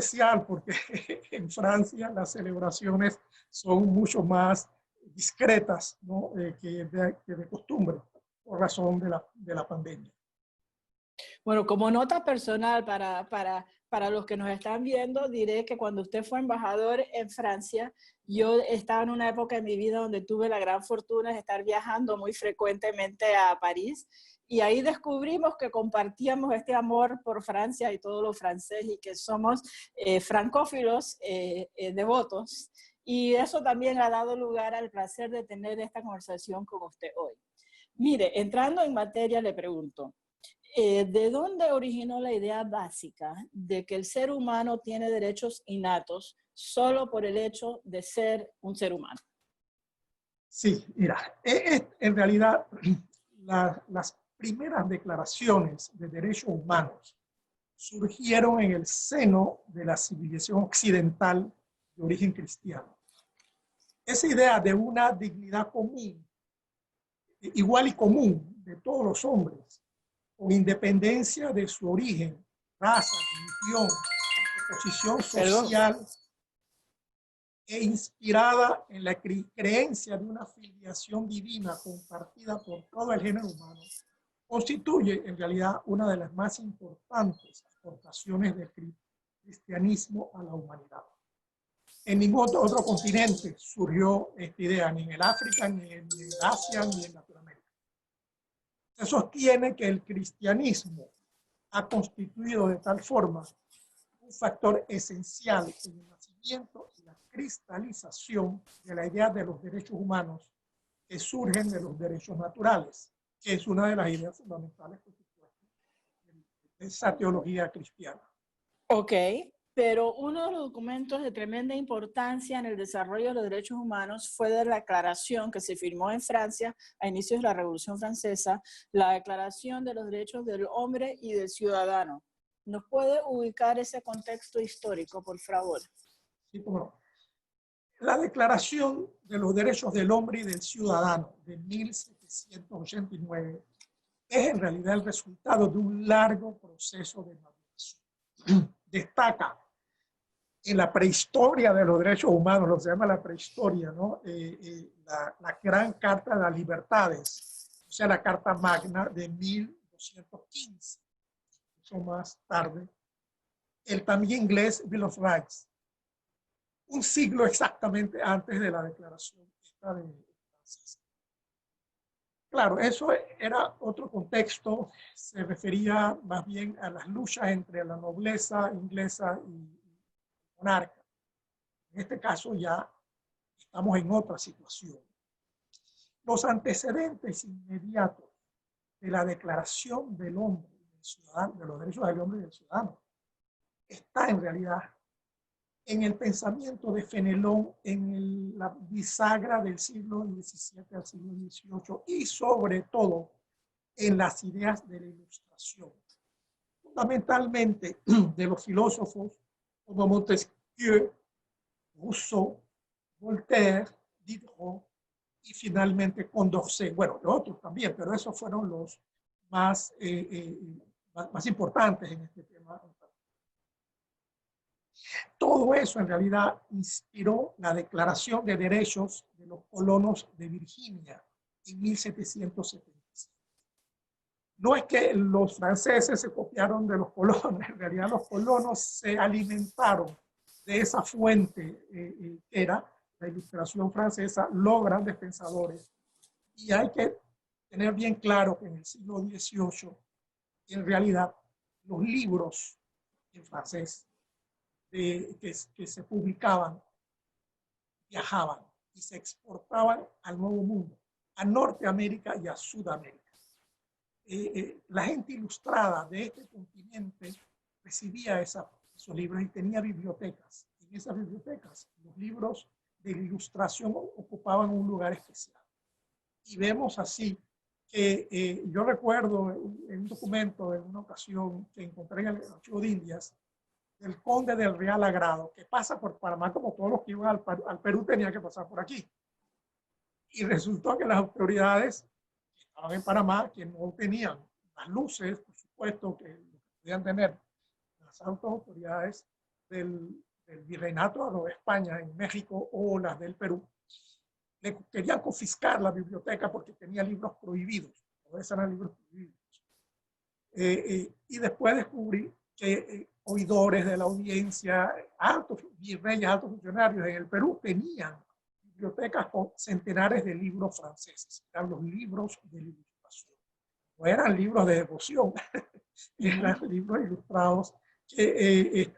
especial porque en Francia las celebraciones son mucho más discretas, ¿no? Que de costumbre, por razón de la pandemia. Bueno, como nota personal para los que nos están viendo, diré que cuando usted fue embajador en Francia, yo estaba en una época de mi vida donde tuve la gran fortuna de estar viajando muy frecuentemente a París, y ahí descubrimos que compartíamos este amor por Francia y todo lo francés, y que somos francófilos devotos. Y eso también ha dado lugar al placer de tener esta conversación con usted hoy. Mire, entrando en materia, le pregunto, ¿de dónde originó la idea básica de que el ser humano tiene derechos innatos solo por el hecho de ser un ser humano? Sí, mira, en realidad las primeras declaraciones de derechos humanos surgieron en el seno de la civilización occidental de origen cristiano. Esa idea de una dignidad común, igual y común, de todos los hombres, con independencia de su origen, raza, religión, posición social, e inspirada en la creencia de una filiación divina compartida por todo el género humano, constituye en realidad una de las más importantes aportaciones del cristianismo a la humanidad. En ningún otro continente surgió esta idea, ni en el África, ni en Asia, ni en Latinoamérica. Se sostiene que el cristianismo ha constituido de tal forma un factor esencial en el nacimiento y la cristalización de la idea de los derechos humanos que surgen de los derechos naturales, que es una de las ideas fundamentales de esa teología cristiana. Ok, pero uno de los documentos de tremenda importancia en el desarrollo de los derechos humanos fue de la declaración que se firmó en Francia a inicios de la Revolución Francesa, la Declaración de los Derechos del Hombre y del Ciudadano. ¿Nos puede ubicar ese contexto histórico, por favor? Sí, cómo no. La Declaración de los Derechos del Hombre y del Ciudadano de 1789 es en realidad el resultado de un largo proceso de maduración. Destaca en la prehistoria de los derechos humanos, lo que se llama la prehistoria, ¿no? La gran Carta de las Libertades, o sea, la Carta Magna de 1215, mucho más tarde, el también inglés Bill of Rights, un siglo exactamente antes de la declaración esta de Francesa. Claro, eso era otro contexto, se refería más bien a las luchas entre la nobleza inglesa y el monarca. En este caso ya estamos en otra situación. Los antecedentes inmediatos de la Declaración del Hombre y del Ciudadano, de los derechos del hombre y del ciudadano, está en realidad en el pensamiento de Fenelón en la bisagra del siglo XVII al siglo XVIII y sobre todo en las ideas de la Ilustración, fundamentalmente de los filósofos como Montesquieu, Rousseau, Voltaire, Diderot y finalmente Condorcet. Bueno, de otros también, pero esos fueron los más importantes en este tema. Todo eso en realidad inspiró la Declaración de Derechos de los Colonos de Virginia en 1777. No es que los franceses se copiaron de los colonos, en realidad los colonos se alimentaron de esa fuente que era la Ilustración francesa, los grandes pensadores. Y hay que tener bien claro que en el siglo XVIII, en realidad, los libros en francés que se publicaban viajaban y se exportaban al Nuevo Mundo, a Norteamérica y a Sudamérica. La gente ilustrada de este continente recibía esos libros y tenía bibliotecas. En esas bibliotecas, los libros de ilustración ocupaban un lugar especial. Y vemos así que yo recuerdo en un documento, en una ocasión que encontré en el Archivo de Indias, del conde del Real Agrado, que pasa por Panamá como todos los que iban al Perú tenían que pasar por aquí. Y resultó que las autoridades que estaban en Panamá, que no tenían las luces, por supuesto, que podían tener las altas autoridades, del Virreinato de Nueva España en México o las del Perú, le querían confiscar la biblioteca porque tenía libros prohibidos. Todos eran libros prohibidos. Y después descubrí que oidores de la audiencia, altos virreyes, altos funcionarios en el Perú tenían bibliotecas con centenares de libros franceses. Eran los libros de ilustración. No eran libros de devoción, eran libros ilustrados que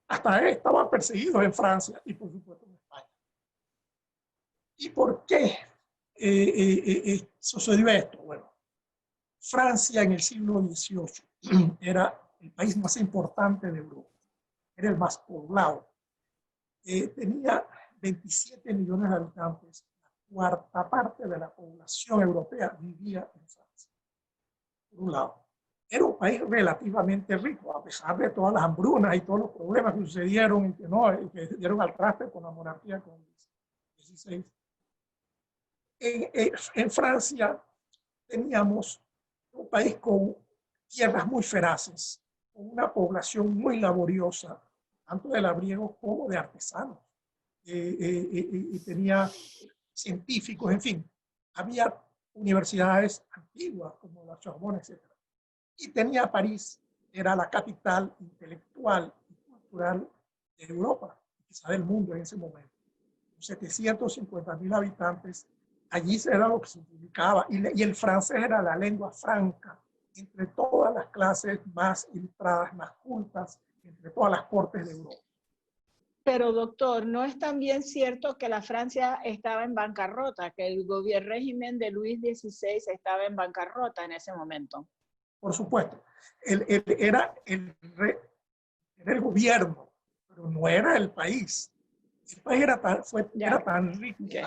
hasta estaban perseguidos en Francia y por supuesto en España. ¿Y por qué sucedió esto? Bueno, Francia en el siglo XVIII era el país más importante de Europa, era el más poblado. Tenía 27 millones de habitantes, la cuarta parte de la población europea vivía en Francia. Por un lado, era un país relativamente rico, a pesar de todas las hambrunas y todos los problemas que sucedieron y que dieron al traste con la monarquía con XVI. En Francia teníamos un país con tierras muy feraces, con una población muy laboriosa, tanto de labriegos como de artesanos. Y tenía científicos, en fin. Había universidades antiguas como la Sorbona, etc. Y tenía París, era la capital intelectual y cultural de Europa, quizá del mundo en ese momento. 750.000 habitantes. Allí era lo que se publicaba y el francés era la lengua franca entre todas las clases más ilustradas, más cultas, entre todas las cortes de Europa. Pero doctor, ¿no es también cierto que la Francia estaba en bancarrota, que el régimen de Luis XVI estaba en bancarrota en ese momento? Por supuesto, era el gobierno, pero no era el país. El país era tan rico que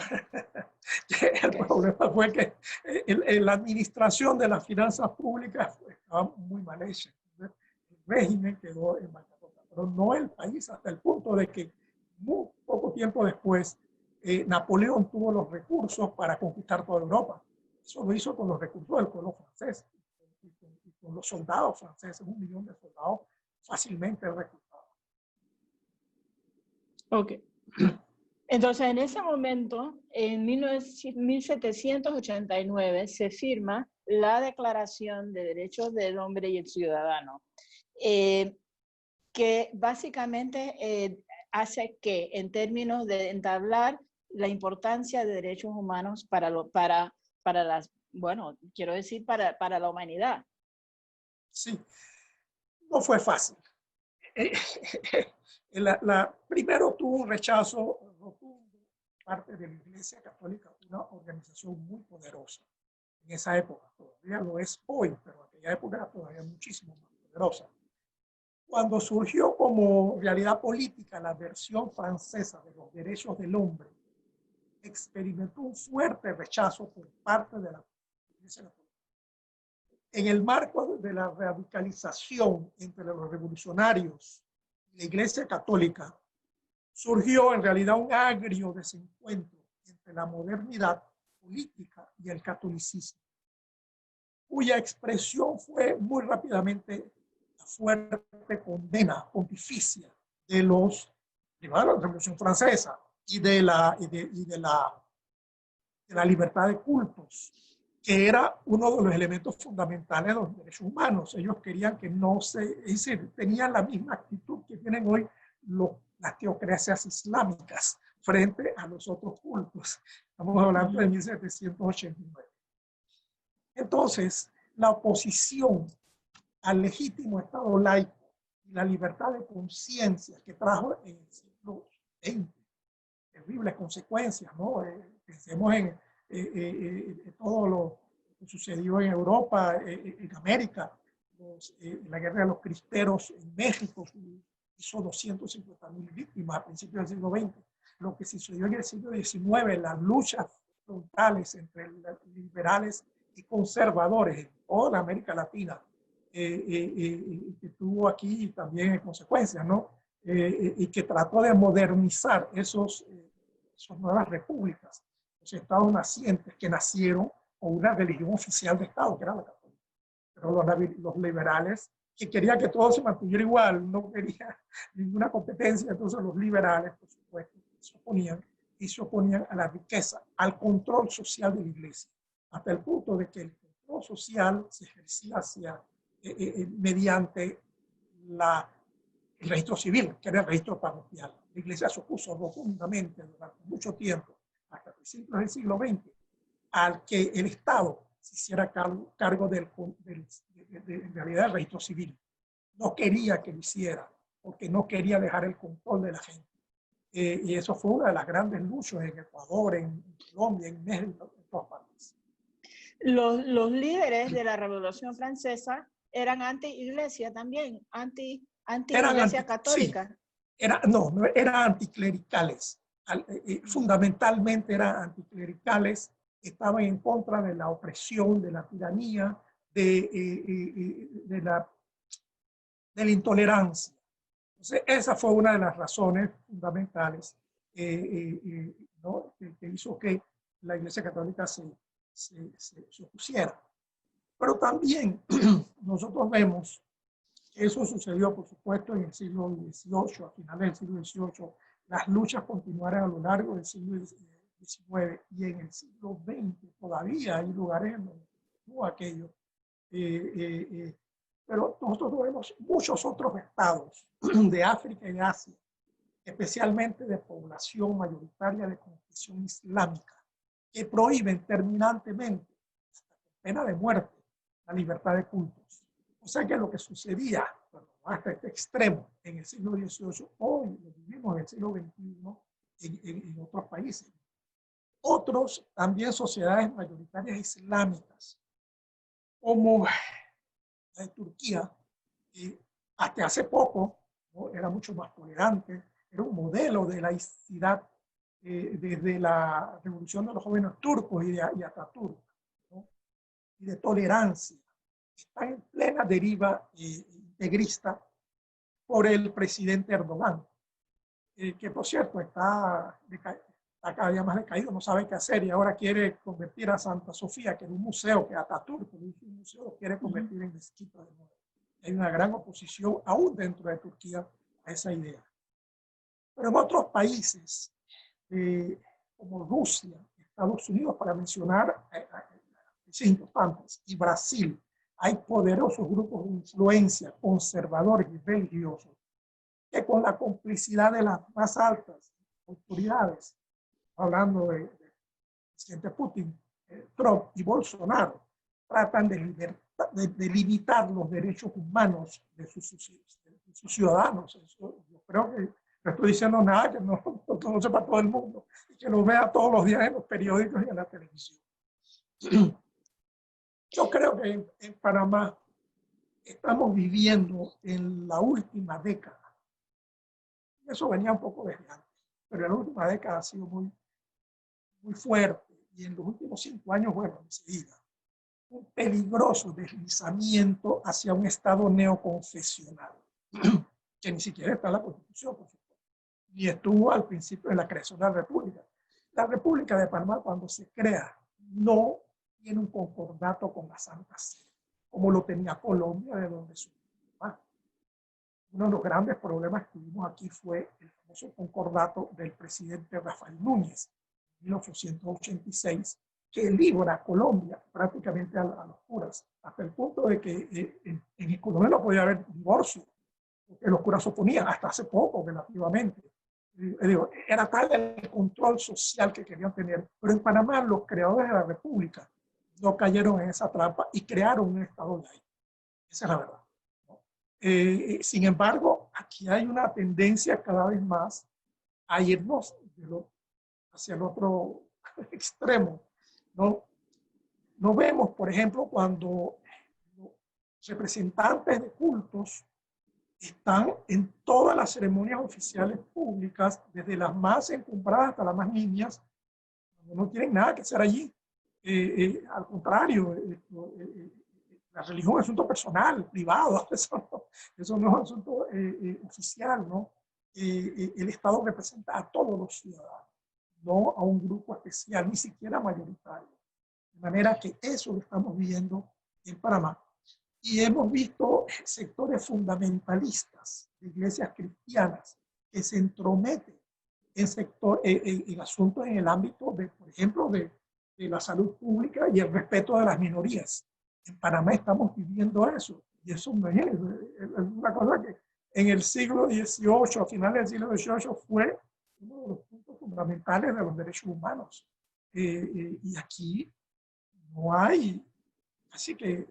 el problema fue que la administración de las finanzas públicas estaba muy mal hecha. El régimen quedó en bancarrota, pero no el país, hasta el punto de que muy poco tiempo después Napoleón tuvo los recursos para conquistar toda Europa. Eso lo hizo con los recursos del pueblo francés y con los soldados franceses, 1 millón de soldados fácilmente reclutados. Ok. Entonces, en ese momento, en 1789, se firma la Declaración de Derechos del Hombre y el Ciudadano, que básicamente hace que, en términos de entablar la importancia de derechos humanos para las, bueno, quiero decir, para la humanidad. Sí, no fue fácil. Primero tuvo un rechazo rotundo parte de la Iglesia Católica, una organización muy poderosa en esa época. Todavía lo es hoy, pero en aquella época era todavía muchísimo más poderosa. Cuando surgió como realidad política la versión francesa de los derechos del hombre, experimentó un fuerte rechazo por parte de la Iglesia Católica. En el marco de la radicalización entre los revolucionarios y la Iglesia Católica, surgió en realidad un agrio desencuentro entre la modernidad política y el catolicismo, cuya expresión fue muy rápidamente la fuerte condena pontificia de la Revolución Francesa y de la libertad de cultos, que era uno de los elementos fundamentales de los derechos humanos. Ellos querían que no se, es decir, tenían la misma actitud que tienen hoy las teocracias islámicas frente a los otros cultos. Estamos hablando de 1789. Entonces, la oposición al legítimo Estado laico y la libertad de conciencia que trajo en el siglo XX, terribles consecuencias, ¿no? Pensemos en todo lo que sucedió en Europa, en América, la guerra de los cristeros en México, hizo 250.000 víctimas a principios del siglo XX. Lo que sucedió en el siglo XIX, las luchas frontales entre liberales y conservadores en toda la América Latina, que tuvo aquí también consecuencias, ¿no? Y que trató de modernizar esas nuevas repúblicas, los estados nacientes que nacieron con una religión oficial de Estado, que era la católica. Pero los liberales que quería que todo se mantuviera igual, no quería ninguna competencia. Entonces los liberales, por supuesto, se oponían a la riqueza, al control social de la iglesia, hasta el punto de que el control social se ejercía mediante el registro civil, que era el registro parroquial. La iglesia se opuso rotundamente durante mucho tiempo, hasta principios del siglo XX, al que el Estado se hiciera cargo en realidad del registro civil. No quería que lo hiciera, porque no quería dejar el control de la gente. Y eso fue una de las grandes luchas en Ecuador, en Colombia, en México, en todas partes. Los líderes de la Revolución Francesa eran anti-iglesia también, anti-iglesia católica. Sí, eran anticlericales. Fundamentalmente eran anticlericales, estaban en contra de la opresión, de la tiranía, de la intolerancia. Entonces, esa fue una de las razones fundamentales ¿no? que hizo que la Iglesia Católica se opusiera. Pero también nosotros vemos que eso sucedió, por supuesto, en el siglo XVIII, a finales del siglo XVIII. Las luchas continuaron a lo largo del siglo XIX y en el siglo XX todavía hay lugares en donde no aquello. Pero nosotros vemos muchos otros estados de África y de Asia, especialmente de población mayoritaria de confesión islámica, que prohíben terminantemente, hasta con pena de muerte, la libertad de cultos. O sea que lo que sucedía hasta este extremo en el siglo XVIII, hoy lo vivimos en el siglo XXI en otros países. Otros, también sociedades mayoritarias islámicas, como la de Turquía, hasta hace poco, ¿no? Era mucho más tolerante, era un modelo de laicidad desde la revolución de los jóvenes turcos y Atatürk, ¿no? Y de tolerancia. Está en plena deriva integrista por el presidente Erdogan, que por cierto está cada día más decaído, no sabe qué hacer y ahora quiere convertir a Santa Sofía, que era un museo, que Atatürk, un museo, lo quiere convertir en mezquita de nuevo. Hay una gran oposición aún dentro de Turquía a esa idea. Pero en otros países, como Rusia, Estados Unidos, para mencionar importantes, y Brasil, hay poderosos grupos de influencia conservadores y religiosos que con la complicidad de las más altas autoridades, hablando de presidente Putin, Trump y Bolsonaro, tratan de limitar los derechos humanos de sus ciudadanos. Eso, yo creo que no estoy diciendo nada que no sepa todo el mundo y que lo vea todos los días en los periódicos y en la televisión. Yo creo que en Panamá estamos viviendo en la última década. Eso venía un poco desde antes, pero en la última década ha sido muy fuerte. Y en los últimos 5 años, bueno, enseguida, un peligroso deslizamiento hacia un Estado neoconfesional, que ni siquiera está en la Constitución, por supuesto, ni estuvo al principio de la creación de la República. La República de Panamá, cuando se crea, no tiene un concordato con la Santa Sede, como lo tenía Colombia, de donde surgió Panamá. Uno de los grandes problemas que tuvimos aquí fue el famoso concordato del presidente Rafael Núñez, en 1886, que libra a Colombia prácticamente a los curas, hasta el punto de que en Colombia no podía haber divorcio, porque los curas se oponían, hasta hace poco relativamente. Era tal el control social que querían tener, pero en Panamá los creadores de la República no cayeron en esa trampa y crearon un Estado laico. Esa es la verdad. Sin embargo, aquí hay una tendencia cada vez más a irnos hacia el otro extremo. No vemos, por ejemplo, cuando los representantes de cultos están en todas las ceremonias oficiales públicas, desde las más encumbradas hasta las más niñas, no tienen nada que hacer allí. Al contrario, la religión es un asunto personal, privado, eso no es un asunto oficial, ¿no? El Estado representa a todos los ciudadanos, no a un grupo especial, ni siquiera mayoritario. De manera que eso lo estamos viendo en Panamá. Y hemos visto sectores fundamentalistas de iglesias cristianas que se entrometen en asuntos en el ámbito, de, por ejemplo, de la salud pública y el respeto de las minorías. En Panamá estamos viviendo eso. Y eso es una cosa que en el siglo XVIII, a finales del siglo XVIII, fue uno de los puntos fundamentales de los derechos humanos. Y aquí no hay, así que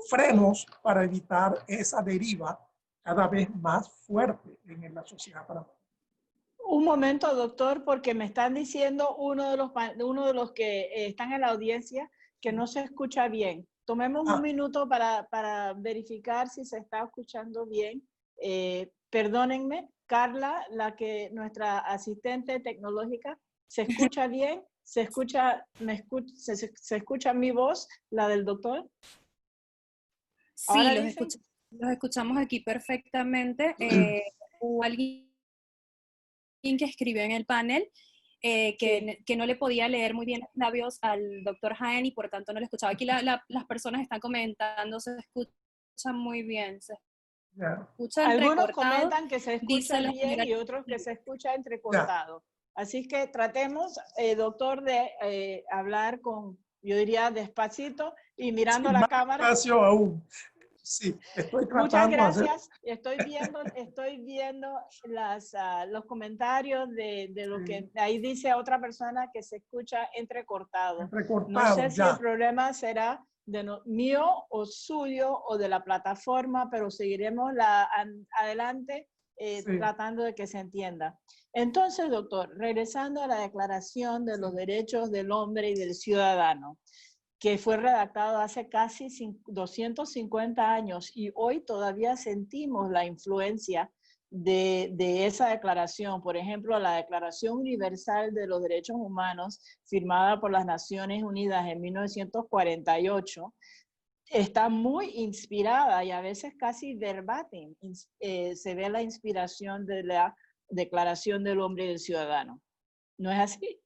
frenos para evitar esa deriva cada vez más fuerte en la sociedad panameña. Un momento, doctor, porque me están diciendo uno de los que están en la audiencia que no se escucha bien. Tomemos un minuto para verificar si se está escuchando bien. Perdónenme, Carla, nuestra asistente tecnológica, ¿se escucha bien? ¿Se escucha mi voz, la del doctor? Sí, los escuchamos aquí perfectamente. Hubo alguien que escribió en el panel que no le podía leer muy bien los labios al doctor Jaén y por tanto no le escuchaba. Aquí las personas están comentando, se escucha muy bien, se escucha Algunos entrecortado. Comentan que se escucha bien y otros que se escucha entrecortado. Así que tratemos, doctor, de hablar yo diría despacito y mirando la cámara. Despacio aún. Sí, estoy tratando. Muchas gracias. Estoy viendo los comentarios de lo que ahí dice otra persona que se escucha entrecortado. No sé si el problema será mío o suyo o de la plataforma, pero seguiremos adelante tratando de que se entienda. Entonces, doctor, regresando a la Declaración de los Derechos del Hombre y del Ciudadano, que fue redactado hace casi 250 años y hoy todavía sentimos la influencia de esa declaración. Por ejemplo, la Declaración Universal de los Derechos Humanos, firmada por las Naciones Unidas en 1948, está muy inspirada y a veces casi verbatim se ve la inspiración de la Declaración del Hombre y del Ciudadano. ¿No es así?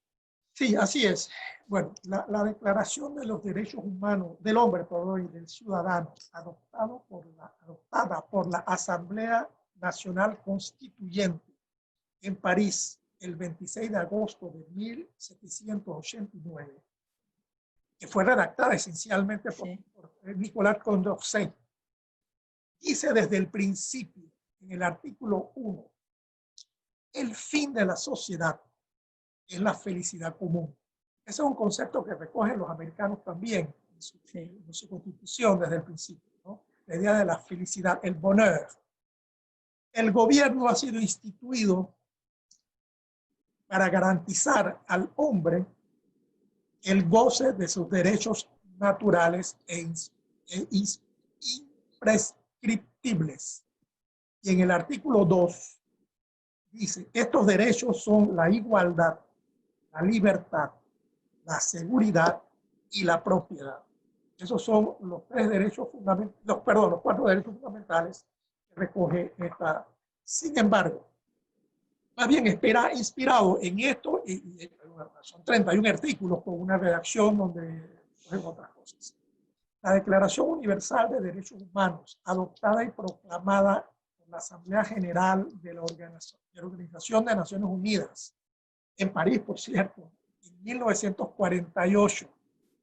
Sí, así es. Bueno, la Declaración de los Derechos Humanos del Hombre, perdón, y del Ciudadano, adoptada por la Asamblea Nacional Constituyente en París el 26 de agosto de 1789, que fue redactada esencialmente por Nicolas Condorcet, dice desde el principio, en el artículo 1, el fin de la sociedad es la felicidad común. Ese es un concepto que recogen los americanos también en su constitución desde el principio, ¿no? La idea de la felicidad, el bonheur. El gobierno ha sido instituido para garantizar al hombre el goce de sus derechos naturales e imprescriptibles. Y en el artículo 2 dice, estos derechos son la igualdad, la libertad, la seguridad y la propiedad. Esos son los cuatro derechos fundamentales que recoge esta. Sin embargo, más bien inspirado en esto, y son 31 artículos con una redacción donde cogen otras cosas. La Declaración Universal de Derechos Humanos, adoptada y proclamada por la Asamblea General de la Organización de Naciones Unidas, en París, por cierto, en 1948,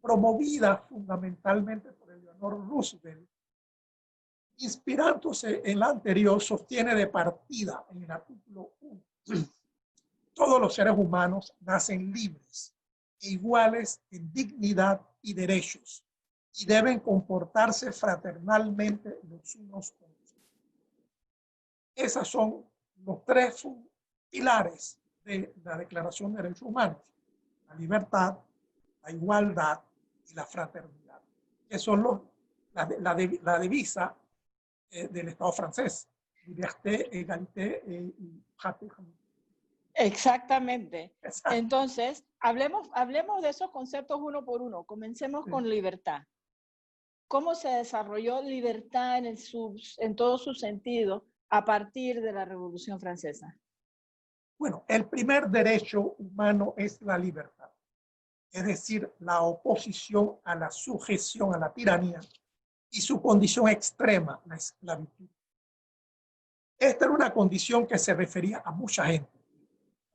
promovida fundamentalmente por Eleanor Roosevelt, inspirándose en la anterior, sostiene de partida en el artículo 1. Todos los seres humanos nacen libres e iguales en dignidad y derechos y deben comportarse fraternalmente los unos con los otros. Esos son los tres pilares de la Declaración de Derechos Humanos: la libertad, la igualdad y la fraternidad, que son la divisa del Estado francés. Liberté, égalité y fraternité. Exactamente. Exacto. Entonces, hablemos de esos conceptos uno por uno. Comencemos con libertad. ¿Cómo se desarrolló libertad en todo su sentido a partir de la Revolución Francesa? Bueno, el primer derecho humano es la libertad, es decir, la oposición a la sujeción, a la tiranía y su condición extrema, la esclavitud. Esta era una condición que se refería a mucha gente,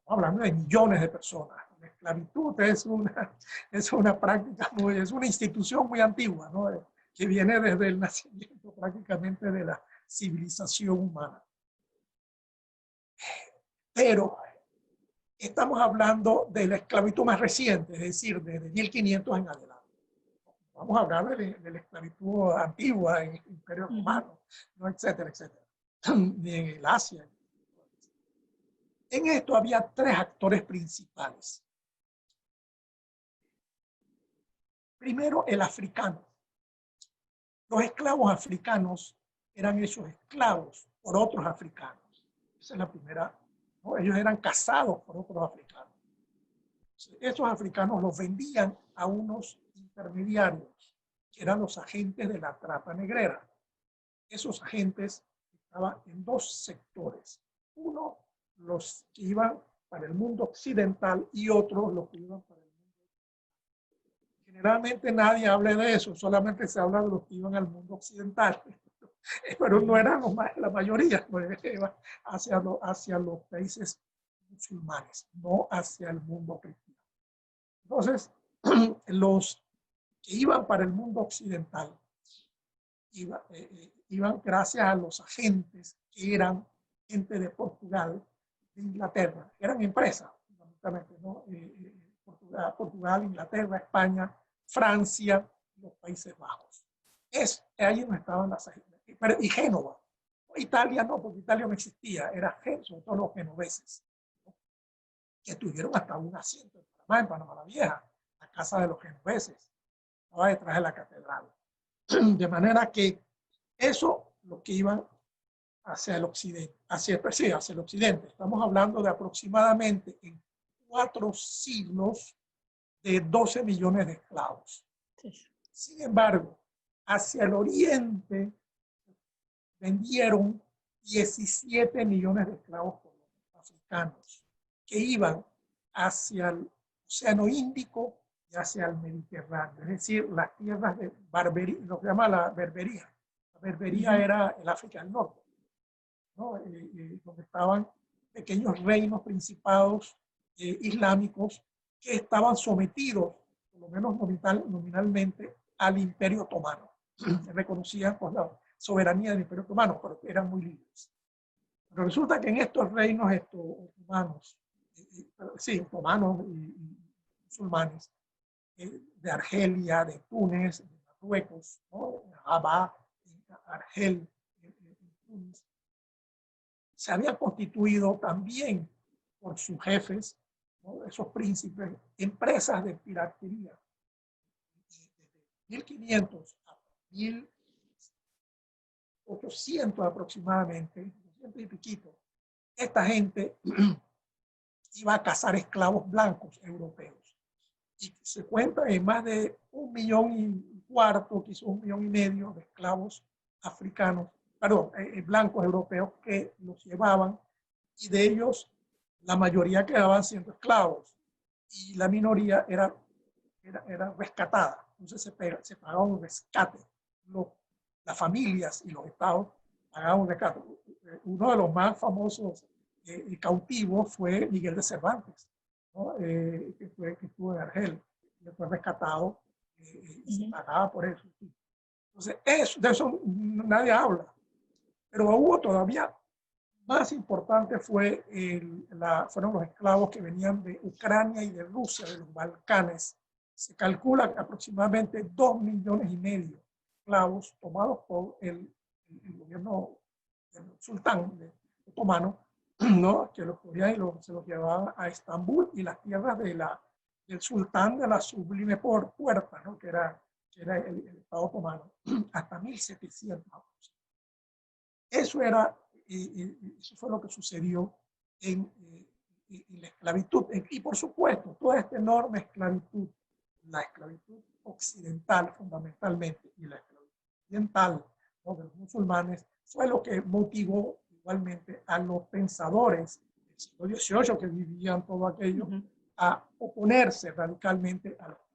hablando de millones de personas. La esclavitud es una práctica, es una institución muy antigua, ¿no? Que viene desde el nacimiento prácticamente de la civilización humana. Pero estamos hablando de la esclavitud más reciente, es decir, desde 1500 en adelante. Vamos a hablar de la esclavitud antigua en el Imperio Romano, ¿no? Etcétera, etcétera. En el Asia. En esto había tres actores principales. Primero, el africano. Los esclavos africanos eran hechos esclavos por otros africanos. Esa es la primera, ¿no? Ellos eran cazados por otros africanos. Esos africanos los vendían a unos intermediarios, que eran los agentes de la trata negrera. Esos agentes estaban en dos sectores. Uno, los que iban para el mundo occidental, y otros los que iban para el mundo occidental. Generalmente nadie habla de eso, solamente se habla de los que iban al mundo occidental, pero no eran la mayoría, iban hacia los países musulmanes, no hacia el mundo cristiano. Entonces, los que iban para el mundo occidental iban gracias a los agentes que eran gente de Portugal, de Inglaterra, eran empresas, fundamentalmente, ¿no? Portugal, Inglaterra, España, Francia, los Países Bajos. Ahí no estaban las agentes. Y Génova. Italia no, porque Italia no existía, era sobre todo los genoveses, ¿no? Que tuvieron hasta un asiento en Panamá la Vieja, la casa de los genoveses, estaba detrás de la catedral. De manera que eso, lo que iban hacia el occidente, hacia el occidente. Estamos hablando de aproximadamente en 4 siglos de 12 millones de esclavos. Sin embargo, hacia el oriente vendieron 17 millones de esclavos africanos que iban hacia el Océano Índico y hacia el Mediterráneo, es decir, las tierras de Barbería, lo que se llama la Berbería. La Berbería era el África del Norte, ¿no? Donde estaban pequeños reinos, principados islámicos que estaban sometidos, por lo menos nominalmente, al Imperio Otomano. Reconocían pues, la soberanía del Imperio Otomano, pero eran muy libres. Pero resulta que en estos reinos otomanos, otomanos y musulmanes, de Argelia, de Túnez, de Marruecos, ¿no? Rabat, Argel, Túnez, se habían constituido también por sus jefes, ¿no? Esos príncipes, empresas de piratería. Desde 1500 a 1800 aproximadamente, 200 y piquito, esta gente iba a cazar esclavos blancos europeos. Y se cuenta en más de 1,4 millones, quizás 1,5 millones de esclavos africanos, blancos europeos que los llevaban, y de ellos la mayoría quedaban siendo esclavos y la minoría era rescatada. Entonces se pagaba un rescate. Las familias y los estados pagaban un rescate. Uno de los más famosos cautivos fue Miguel de Cervantes, ¿no? Que estuvo en Argel, y fue rescatado y se pagaba por eso. Entonces, de eso nadie habla. Pero hubo todavía más importante fueron los esclavos que venían de Ucrania y de Rusia, de los Balcanes. Se calcula que aproximadamente 2,5 millones de esclavos tomados por el gobierno del sultán otomano, ¿no? Que los cogían y se los llevaban a Estambul y las tierras del sultán de la Sublime Puerta, ¿no? que era el Estado otomano, hasta 1700. Eso fue lo que sucedió en la esclavitud. Y por supuesto, toda esta enorme esclavitud, la esclavitud occidental fundamentalmente y la esclavitud oriental, ¿no? de los musulmanes, fue lo que motivó igualmente a los pensadores del siglo XVIII que vivían todo aquello a oponerse radicalmente a la esclavitud.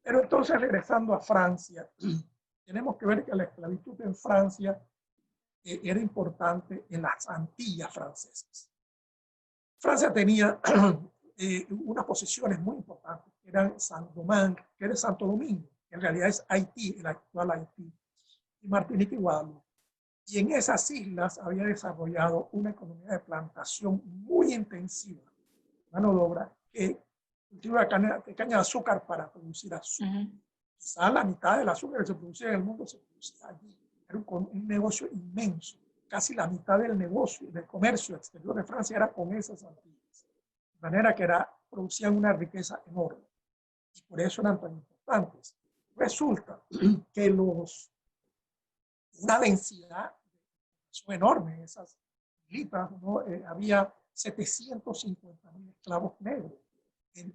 Pero entonces, regresando a Francia, tenemos que ver que la esclavitud en Francia era importante en las Antillas francesas. Francia tenía unas posesiones muy importantes, que eran Saint-Domingue, que era Santo Domingo, que en realidad es Haití, el actual Haití, y Martinica y Guadalupe. Y en esas islas había desarrollado una economía de plantación muy intensiva, mano de obra, que cultiva caña de azúcar para producir azúcar. Quizás la mitad del azúcar que se producía en el mundo se producía allí. Era un negocio inmenso. Casi la mitad del negocio, del comercio exterior de Francia era con esas Antillas. De manera que producían una riqueza enorme. Y por eso eran tan importantes. Resulta que una densidad enorme en esas islitas, ¿no? Había 750.000 esclavos negros en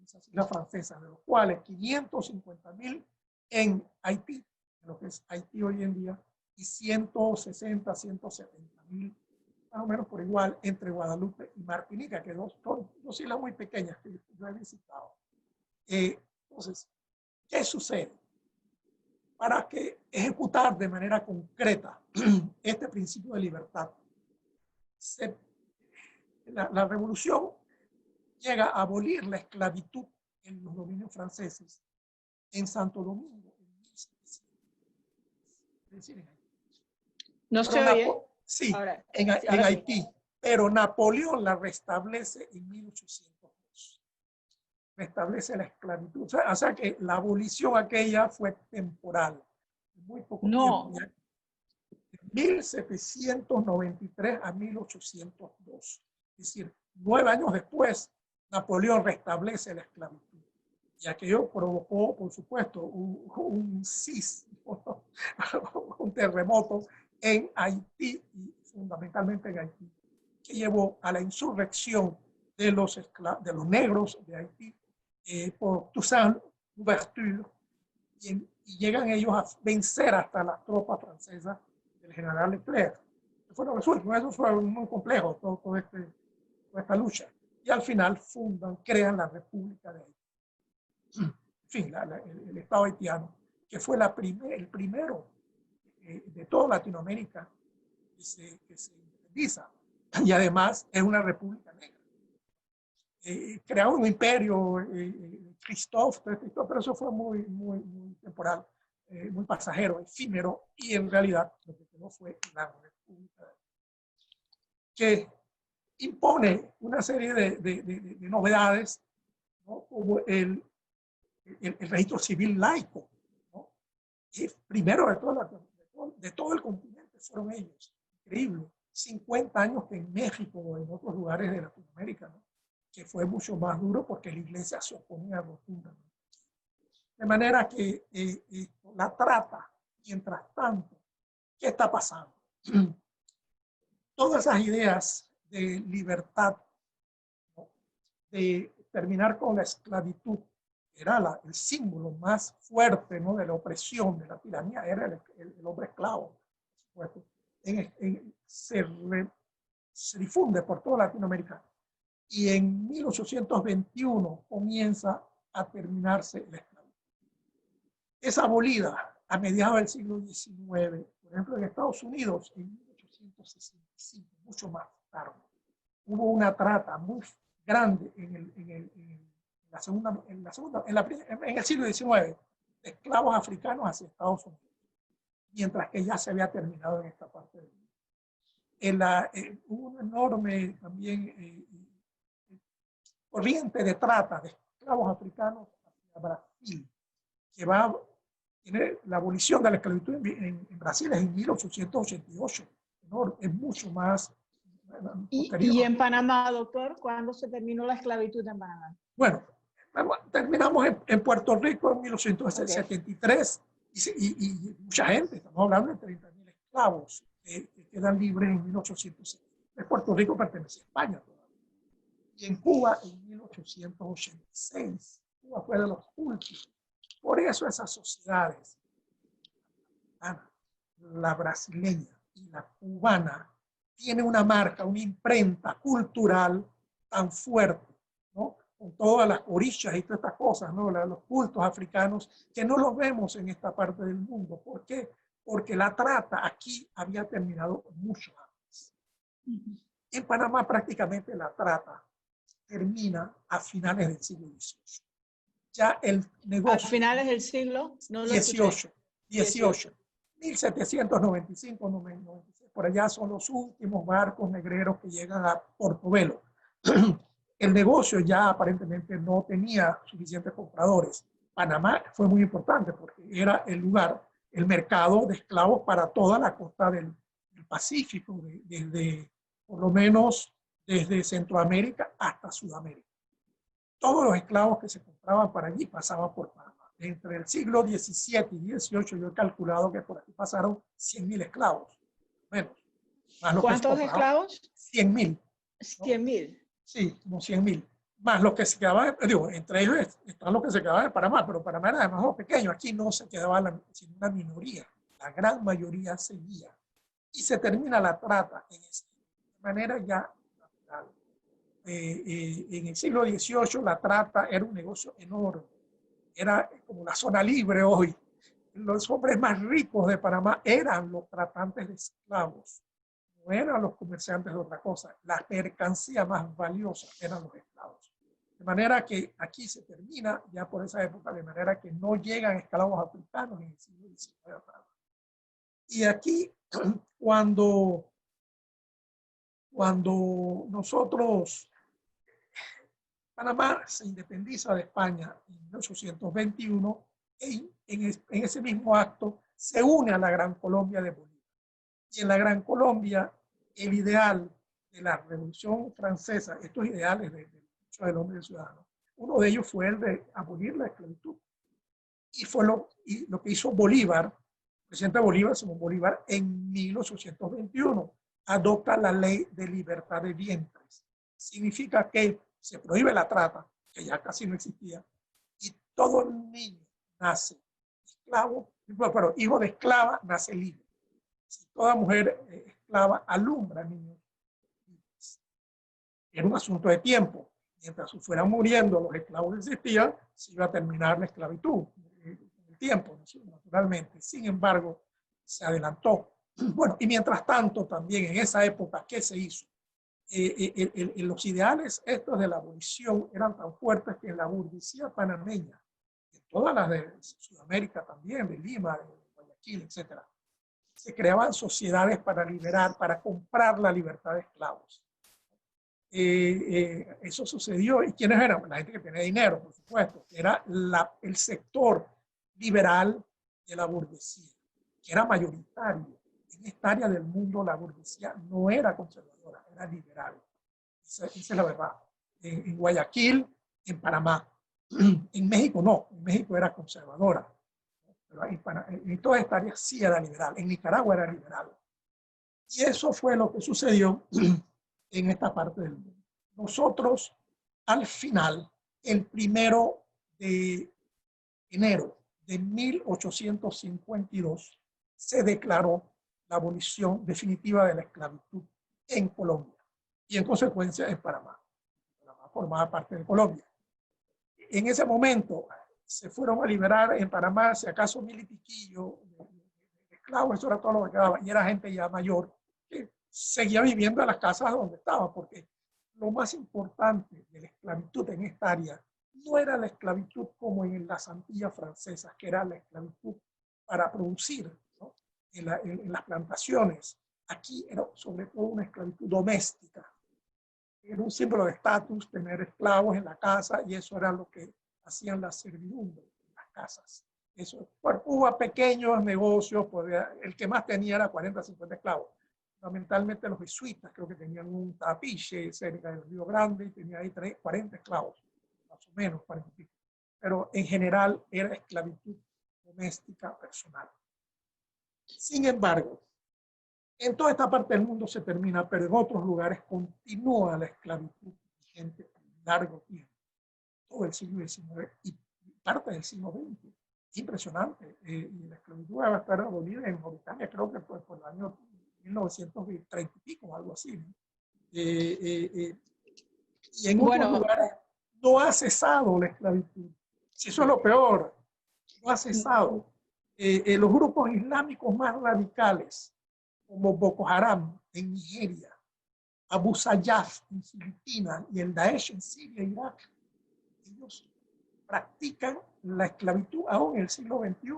esas islas francesas, de los cuales 550.000 en Haití, en lo que es Haití hoy en día, y 160, 170.000, más o menos por igual, entre Guadalupe y Martinica, que son dos islas muy pequeñas que yo he visitado. Entonces, ¿qué sucede? Para que ejecutar de manera concreta este principio de libertad, la revolución llega a abolir la esclavitud en los dominios franceses en Santo Domingo en 1700. Es decir, en Haití. No se oye. Sí, en Haití. Sí. Pero Napoleón la restablece en 1802. Restablece la esclavitud. O sea que la abolición aquella fue temporal. Muy poco tiempo. De 1793 a 1802. Es decir, 9 años después, Napoleón restablece la esclavitud. Y aquello provocó, por supuesto, un sismo, un terremoto en Haití, y fundamentalmente en Haití, que llevó a la insurrección de los negros de Haití por Toussaint Louverture, y llegan ellos a vencer hasta las tropas francesas del general Leclerc. Fue lo que resulta, eso fue muy complejo, toda esta lucha. Y al final crean la República de Haití. En fin, el Estado haitiano, que fue el primero de toda Latinoamérica que se independiza. Y además es una república negra. Crearon un imperio, Christophe, pero eso fue muy temporal, muy pasajero, efímero, y en realidad lo que quedó fue la república que impone una serie de novedades, ¿no? Como el registro civil laico, ¿no? Y primero de todo el continente fueron ellos. Increíble. 50 años que en México o en otros lugares de Latinoamérica, ¿no? Que fue mucho más duro porque la iglesia se oponía rotundamente. De manera que la trata, mientras tanto, ¿qué está pasando? Todas esas ideas de libertad, ¿no? De terminar con la esclavitud, era el símbolo más fuerte, ¿no? De la opresión, de la tiranía, era el hombre esclavo. Por supuesto. Se difunde por toda Latinoamérica. Y en 1821 comienza a terminarse la esclavitud. Es abolida a mediados del siglo XIX, por ejemplo, en Estados Unidos en 1865, mucho más tarde. Hubo una trata muy grande en el siglo XIX, de esclavos africanos hacia Estados Unidos, mientras que ya se había terminado en esta parte del mundo. Hubo una enorme también corriente de trata de esclavos africanos hacia Brasil, que tiene la abolición de la esclavitud en Brasil es en 1888, ¿no? Es mucho más ¿Y en Panamá, doctor? ¿Cuándo se terminó la esclavitud en Panamá? Bueno, terminamos en Puerto Rico en 1873, y mucha gente, estamos hablando de 30.000 esclavos que quedan libres en 1870. Puerto Rico pertenece a España todavía. Y en Cuba en 1886. Cuba fue de los últimos. Por eso esas sociedades, la brasileña y la cubana, tienen una marca, una imprenta cultural tan fuerte, ¿no? con todas las orillas y todas estas cosas, ¿no? Los cultos africanos, que no los vemos en esta parte del mundo. ¿Por qué? Porque la trata aquí había terminado mucho antes. En Panamá prácticamente la trata termina a finales del siglo XVIII. Ya el negocio... ¿A finales del siglo? No lo XVIII. 1795, 96, por allá son los últimos barcos negreros que llegan a Portobelo. El negocio ya aparentemente no tenía suficientes compradores. Panamá fue muy importante porque era el lugar, el mercado de esclavos para toda la costa del Pacífico, desde, por lo menos desde Centroamérica hasta Sudamérica. Todos los esclavos que se compraban para allí pasaban por Panamá. Entre el siglo XVII y XVIII yo he calculado que por aquí pasaron 100.000 esclavos, menos. Más ¿Cuántos esclavos? 100.000. ¿No? 100.000. Sí, como 100.000. Más los que se quedaban, digo, entre ellos están los que se quedaban en Panamá, pero Panamá era demasiado pequeño. Aquí no se quedaba sino una minoría. La gran mayoría seguía. Y se termina la trata de manera ya natural. En el siglo XVIII la trata era un negocio enorme. Era como la zona libre hoy. Los hombres más ricos de Panamá eran los tratantes de esclavos. No eran los comerciantes de otra cosa. La mercancía más valiosa eran los esclavos. De manera que aquí se termina ya por esa época, de manera que no llegan esclavos africanos en el siglo XIX. Y aquí, cuando nosotros, Panamá se independiza de España en 1821, en ese mismo acto se une a la Gran Colombia de Bolívar. Y en la Gran Colombia, el ideal de la Revolución Francesa, estos ideales del derecho del hombre y del ciudadano, uno de ellos fue el de abolir la esclavitud. Y fue lo que hizo Bolívar, el presidente Bolívar, Simón Bolívar, en 1821, adopta la ley de libertad de vientres. Significa que se prohíbe la trata, que ya casi no existía, y todo niño nace esclavo, pero hijo de esclava nace libre. Si toda mujer esclava alumbra a niños libres. Era un asunto de tiempo. Mientras fueran muriendo los esclavos que existían, se iba a terminar la esclavitud en el tiempo, naturalmente. Sin embargo, se adelantó. Bueno, y mientras tanto, también en esa época, ¿qué se hizo? Los ideales estos de la abolición eran tan fuertes que en la burguesía panameña, en todas las de Sudamérica también, de Lima, de Guayaquil, etc., se creaban sociedades para liberar, para comprar la libertad de esclavos. Eso sucedió. ¿Y quiénes eran? La gente que tenía dinero, por supuesto. Era el sector liberal de la burguesía, que era mayoritario. En esta área del mundo la burguesía no era conservadora, era liberal. Esa es la verdad. En Guayaquil, en Panamá. En México no, en México era conservadora. Pero en toda esta área sí era liberal. En Nicaragua era liberal. Y eso fue lo que sucedió en esta parte del mundo. Nosotros, al final, el 1 de enero de 1852, se declaró la abolición definitiva de la esclavitud en Colombia y en consecuencia en Panamá. Panamá formaba parte de Colombia. En ese momento se fueron a liberar en Panamá, si acaso 1.000 y piquillo de esclavos, eso era todo lo que quedaba, y era gente ya mayor que seguía viviendo en las casas donde estaba, porque lo más importante de la esclavitud en esta área no era la esclavitud como en las Antillas francesas, que era la esclavitud para producir, ¿no? en las plantaciones. Aquí era sobre todo una esclavitud doméstica. Era un símbolo de estatus tener esclavos en la casa, y eso era lo que hacían las servidumbres en las casas. Eso, bueno, hubo pequeños negocios, el que más tenía era 40, 50 esclavos. Fundamentalmente los jesuitas, creo que tenían un tapiche cerca del Río Grande y tenía ahí 40 esclavos, más o menos 40 y pico. Pero en general era esclavitud doméstica personal. Sin embargo, en toda esta parte del mundo se termina, pero en otros lugares continúa la esclavitud vigente por largo tiempo, todo el siglo XIX y parte del siglo XX. Impresionante. La esclavitud va a estar abolida en Mauritania, creo que por el año 1930 y pico, algo así. Y en otros lugares no ha cesado la esclavitud. Si eso es lo peor, no ha cesado. Los grupos islámicos más radicales, como Boko Haram en Nigeria, Abu Sayyaf en Filipinas y el Daesh en Siria e Irak, ellos practican la esclavitud aún en el siglo XXI.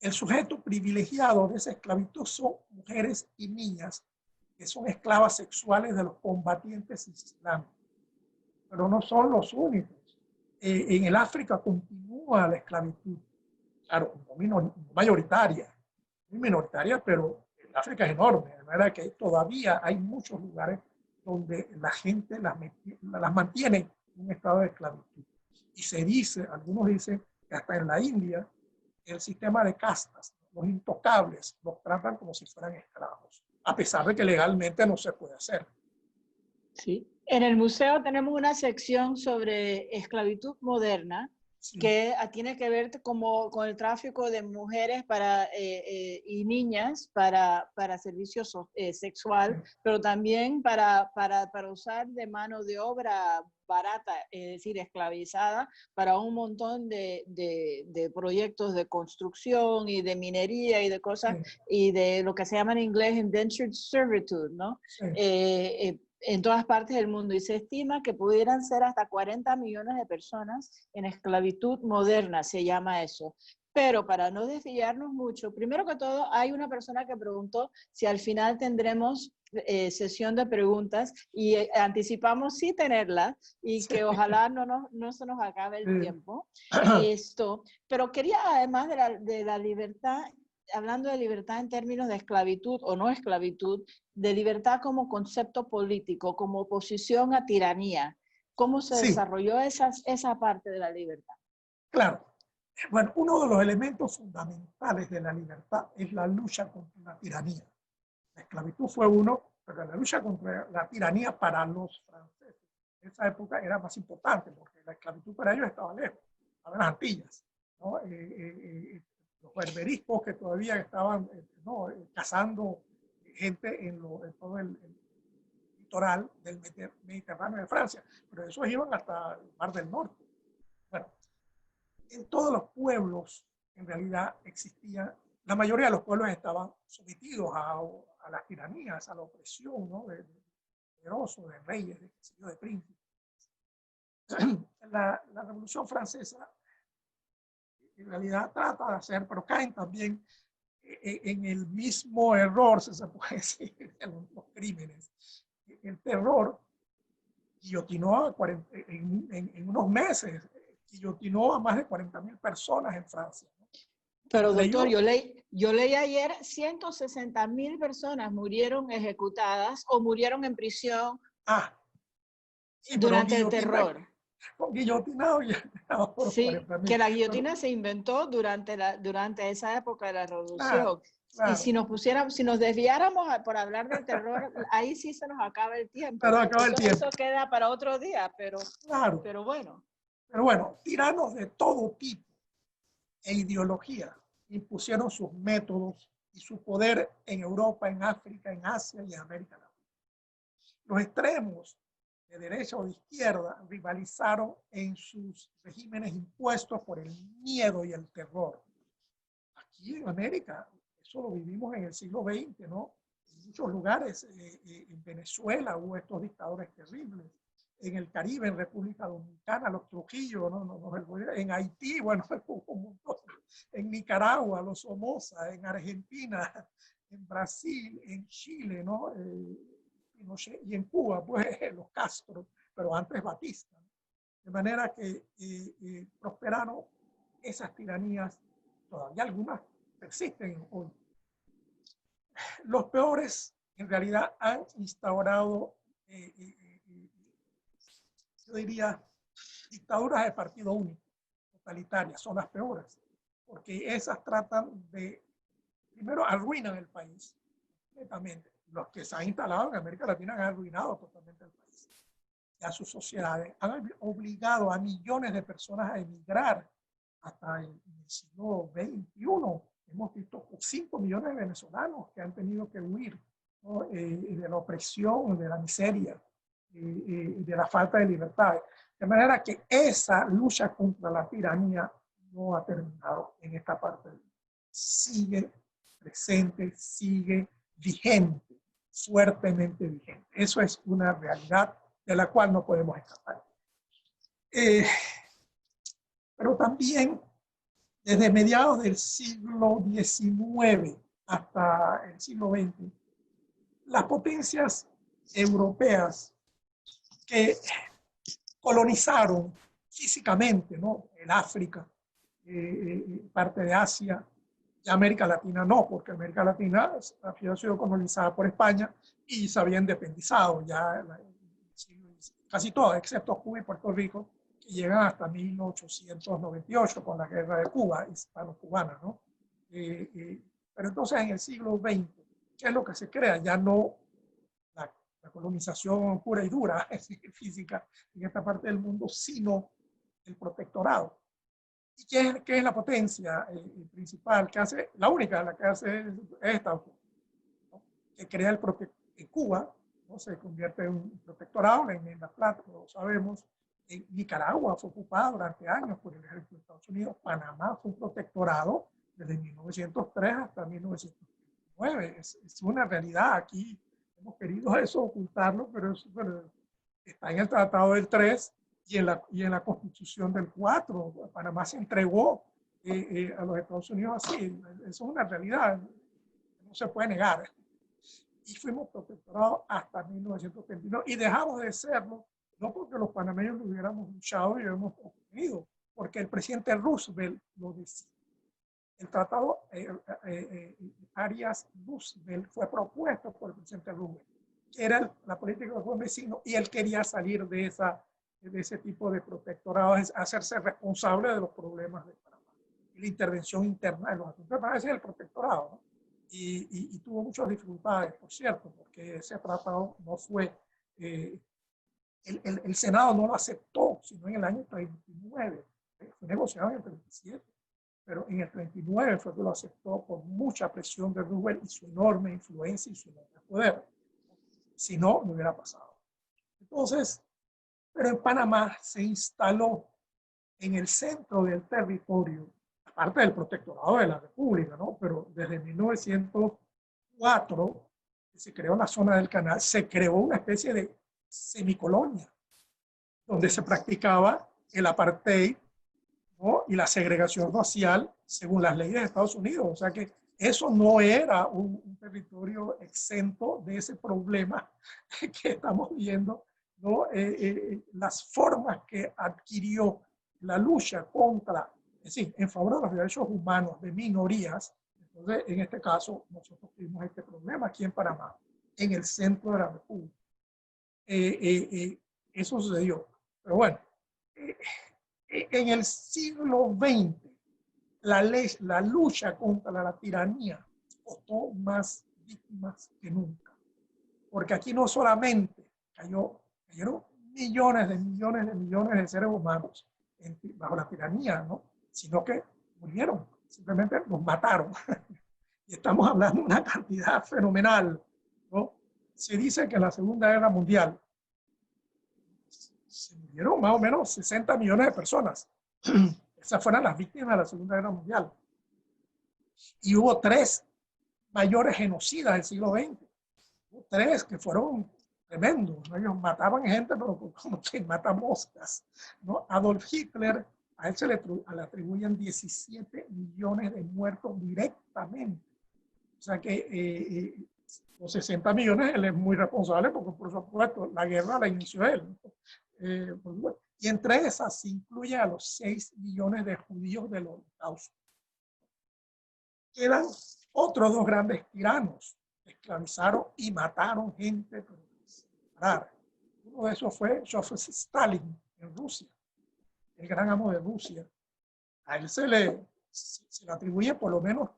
El sujeto privilegiado de esa esclavitud son mujeres y niñas que son esclavas sexuales de los combatientes islámicos. Pero no son los únicos. En el África continúa la esclavitud. Claro, no mayoritaria, muy minoritaria, pero el África es enorme. De manera que todavía hay muchos lugares donde la gente las mantiene en un estado de esclavitud. Y se dice, algunos dicen que hasta en la India, el sistema de castas, los intocables, los tratan como si fueran esclavos, a pesar de que legalmente no se puede hacer. Sí. En el museo tenemos una sección sobre esclavitud moderna, sí, que tiene que ver con el tráfico de mujeres y niñas para servicio sexual, sí, pero también para usar de mano de obra barata, es decir, esclavizada, para un montón de proyectos de construcción y de minería y de cosas, sí, y de lo que se llama en inglés indentured servitude, ¿no? Sí. En todas partes del mundo, y se estima que pudieran ser hasta 40 millones de personas en esclavitud moderna, se llama eso. Pero para no desviarnos mucho, primero que todo, hay una persona que preguntó si al final tendremos sesión de preguntas, y anticipamos sí tenerla, y que ojalá no se nos acabe el tiempo. Pero quería, además de la libertad, hablando de libertad en términos de esclavitud o no esclavitud, de libertad como concepto político, como oposición a tiranía, ¿cómo se desarrolló esa parte de la libertad? Claro. Bueno, uno de los elementos fundamentales de la libertad es la lucha contra la tiranía. La esclavitud fue uno, pero la lucha contra la tiranía para los franceses en esa época era más importante, porque la esclavitud para ellos estaba lejos, estaba en las Antillas, ¿no? Los berberiscos que todavía estaban cazando gente en todo el litoral del Mediterráneo de Francia, pero esos iban hasta el Mar del Norte. Bueno, en todos los pueblos en realidad existía, la mayoría de los pueblos estaban sometidos a las tiranías, a la opresión, ¿no? de poderosos, de reyes, de príncipes. La Revolución Francesa en realidad trata de hacer, pero caen también en el mismo error, se puede decir, en los crímenes. El terror guillotinó en unos meses, guillotinó a más de 40.000 personas en Francia, ¿no? Pero doctor, yo leí ayer 160.000 personas murieron ejecutadas o murieron en prisión sí, durante el terror. Guillotinado por sí, que la guillotina se inventó durante esa época de la revolución. Claro. Y si nos desviáramos por hablar del terror, ahí sí se nos acaba el tiempo. Eso queda para otro día, pero bueno. Pero bueno, tiranos de todo tipo e ideología impusieron sus métodos y su poder en Europa, en África, en Asia y en América Latina. Los extremos de derecha o de izquierda rivalizaron en sus regímenes impuestos por el miedo y el terror. Aquí en América, eso lo vivimos en el siglo XX, ¿no? En muchos lugares, en Venezuela hubo estos dictadores terribles. En el Caribe, en República Dominicana, los Trujillo, en Haití, bueno, en Nicaragua, los Somoza, en Argentina, en Brasil, en Chile, ¿no? Y en Cuba, pues, los Castro, pero antes Batista. De manera que prosperaron esas tiranías, todavía algunas persisten hoy. Los peores, en realidad, han instaurado yo diría, dictaduras de partido único, totalitarias, son las peores, porque esas tratan de, primero, arruinan el país, completamente. Los que se han instalado en América Latina han arruinado totalmente el país y a sus sociedades, han obligado a millones de personas a emigrar hasta el siglo XXI. Hemos visto 5 millones de venezolanos que han tenido que huir, ¿no? De la opresión, de la miseria, de la falta de libertad. De manera que esa lucha contra la tiranía no ha terminado en esta parte del mundo. Sigue presente, sigue vigente, fuertemente vigente. Eso es una realidad de la cual no podemos escapar. Pero también desde mediados del siglo XIX hasta el siglo XX, las potencias europeas que colonizaron físicamente, ¿no?, el África, parte de Asia, y América Latina no, porque América Latina había sido colonizada por España y se había independizado ya casi todas, excepto Cuba y Puerto Rico, que llegan hasta 1898 con la guerra de Cuba, hispano-cubana, ¿no? Pero entonces en el siglo XX, ¿qué es lo que se crea? Ya no la colonización pura y dura, física, en esta parte del mundo, sino el protectorado. ¿Y qué es la potencia principal que hace? La única, la que hace es Estados Unidos, ¿no?, que crea el protectorado en Cuba, ¿no?, se convierte en un protectorado, en la plata, lo sabemos. En Nicaragua fue ocupada durante años por el ejército de Estados Unidos. Panamá fue un protectorado desde 1903 hasta 1939. Es una realidad. Aquí hemos querido eso, ocultarlo, pero está en el Tratado del 3 y en la Constitución del 4. Panamá se entregó a los Estados Unidos así. Eso es una realidad, no se puede negar. Y fuimos protectorados hasta 1939 y dejamos de serlo, no porque los panameños lo hubiéramos luchado y lo hemos obtenido, porque el presidente Roosevelt lo decía. El tratado Arias-Roosevelt fue propuesto por el presidente Roosevelt, que era la política de los vecinos, y él quería salir de ese tipo de protectorados, hacerse responsable de los problemas de Panamá y la intervención interna de los asuntos. Ese es el protectorado, ¿no? Y tuvo muchas dificultades, por cierto, porque ese tratado no fue, el Senado no lo aceptó, sino en el año 39, fue negociado en el 37, pero en el 39 fue que lo aceptó por mucha presión de Roosevelt y su enorme influencia y su enorme poder. Si no, no hubiera pasado. Entonces, pero en Panamá se instaló en el centro del territorio, aparte del protectorado de la República, ¿no?, pero desde 1904, que se creó la zona del canal, se creó una especie de semicolonia, donde se practicaba el apartheid, ¿no?, y la segregación racial según las leyes de Estados Unidos. O sea que eso no era un territorio exento de ese problema que estamos viendo, ¿no? Las formas que adquirió la lucha contra, es decir, en favor de los derechos humanos de minorías. Entonces, en este caso, nosotros tuvimos este problema aquí en Panamá, en el centro de la República. Eso sucedió. Pero bueno, en el siglo XX, la lucha contra la tiranía costó más víctimas que nunca. Porque aquí no solamente cayeron millones de seres humanos bajo la tiranía, ¿no?, sino que murieron, simplemente los mataron. Y estamos hablando de una cantidad fenomenal, ¿no? Se dice que en la Segunda Guerra Mundial se murieron más o menos 60 millones de personas. Esas fueron las víctimas de la Segunda Guerra Mundial. Y hubo 3 mayores genocidas del siglo XX. Hubo 3 que fueron tremendos, ¿no? Ellos mataban gente, pero como que matan moscas, ¿no? Adolf Hitler, a él se le atribuyen 17 millones de muertos directamente. O sea que los 60 millones él es muy responsable, porque por supuesto la guerra la inició él. Y entre esas se incluye a los 6 millones de judíos del Holocausto. Quedan otros 2 grandes tiranos que esclavizaron y mataron gente. Uno de esos fue Joseph Stalin en Rusia, el gran amo de Rusia. A él se le atribuye por lo menos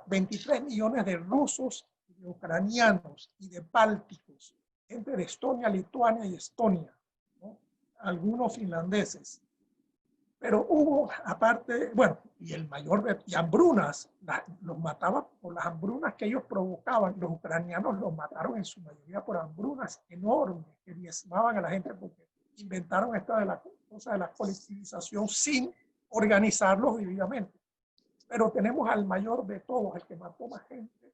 23 millones de rusos, de ucranianos y de bálticos, gente de Estonia, Lituania y Estonia, ¿no?, algunos finlandeses. Pero hubo, aparte, bueno, y el mayor, y hambrunas, los mataba por las hambrunas que ellos provocaban. Los ucranianos los mataron en su mayoría por hambrunas enormes que diezmaban a la gente porque inventaron esta de la cosa de la colectivización sin organizarlos debidamente. Pero tenemos al mayor de todos, el que mató más gente,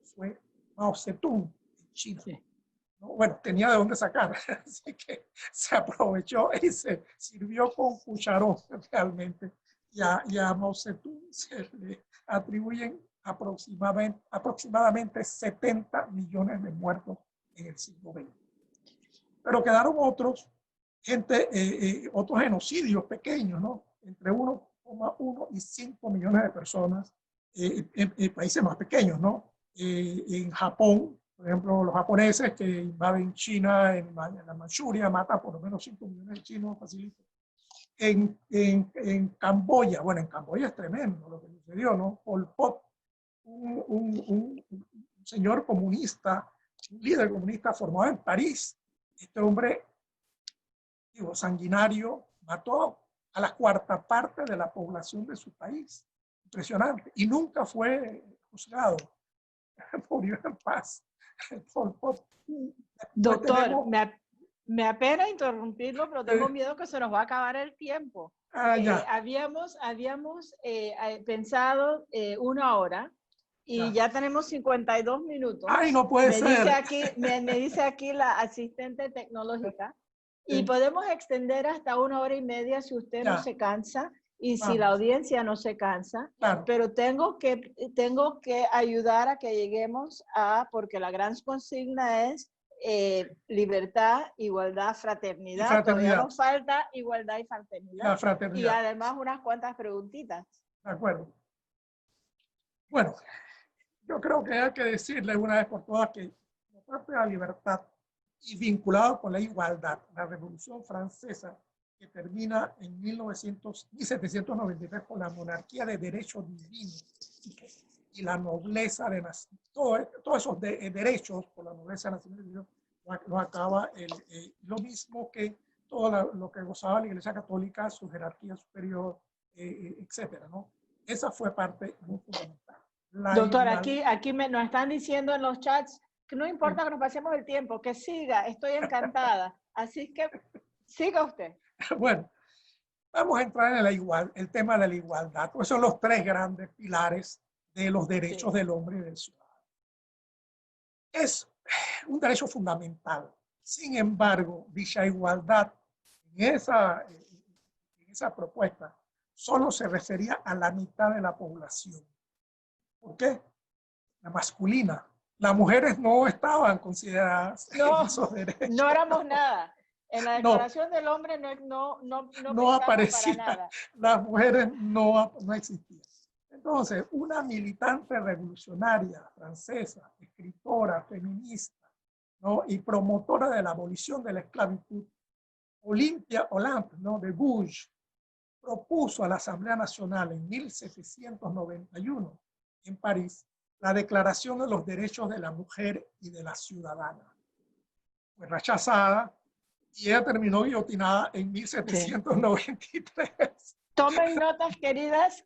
fue Mao Zedong en China. Sí. ¿No? Bueno, tenía de dónde sacar, así que se aprovechó y se sirvió con cucharón realmente. Y a Mao Zedong se le atribuyen aproximadamente 70 millones de muertos en el siglo XX. Pero quedaron otros genocidios pequeños, ¿no? Entre 1,1 y 5 millones de personas en países más pequeños, ¿no? En Japón, por ejemplo, los japoneses que invaden China en la Manchuria, matan por lo menos 5 millones de chinos, facilito. En Camboya, bueno, en Camboya es tremendo lo que sucedió, ¿no? Pol Pot, un señor comunista, un líder comunista formado en París. Este hombre, digo, sanguinario, mató a la cuarta parte de la población de su país. Impresionante. Y nunca fue juzgado. Murió en paz. Doctor, me apena interrumpirlo, pero tengo miedo que se nos va a acabar el tiempo. Habíamos pensado 1 hora y ya tenemos 52 minutos. ¡Ay, no puede ser! Me dice aquí la asistente tecnológica. Y podemos extender hasta 1 hora y media si usted no se cansa y si la audiencia no se cansa. Claro. Pero tengo que ayudar a que lleguemos porque la gran consigna es libertad, igualdad, fraternidad. Todavía nos falta igualdad y fraternidad. Y además unas cuantas preguntitas. De acuerdo. Bueno, yo creo que hay que decirle una vez por todas que la parte de la libertad y vinculado con la igualdad, la Revolución Francesa, que termina en 1793 con la monarquía de derecho divino y la nobleza de todos esos derechos por la nobleza nacional, lo acaba lo mismo que todo lo que gozaba la Iglesia Católica, su jerarquía superior, etcétera, ¿no? Esa fue parte muy fundamental. Doctor, aquí nos están diciendo en los chats que no importa que nos pasemos el tiempo, que siga, estoy encantada. Así que siga usted. Bueno, vamos a entrar en el tema de la igualdad. Esos son los 3 grandes pilares de los derechos del hombre y del ciudadano. Es un derecho fundamental. Sin embargo, dicha igualdad en esa propuesta solo se refería a la mitad de la población. ¿Por qué? La masculina. Las mujeres no estaban consideradas en esos derechos. No éramos nada. En la Declaración del Hombre no aparecía. Para nada. Las mujeres no existían. Entonces, una militante revolucionaria francesa, escritora, feminista, ¿no? Y promotora de la abolición de la esclavitud, Olympia Olympe, ¿no? de Gouges, propuso a la Asamblea Nacional en 1791 en París la Declaración de los Derechos de la Mujer y de la Ciudadana. Fue rechazada y ella terminó guillotinada en 1793. Tomen notas, queridas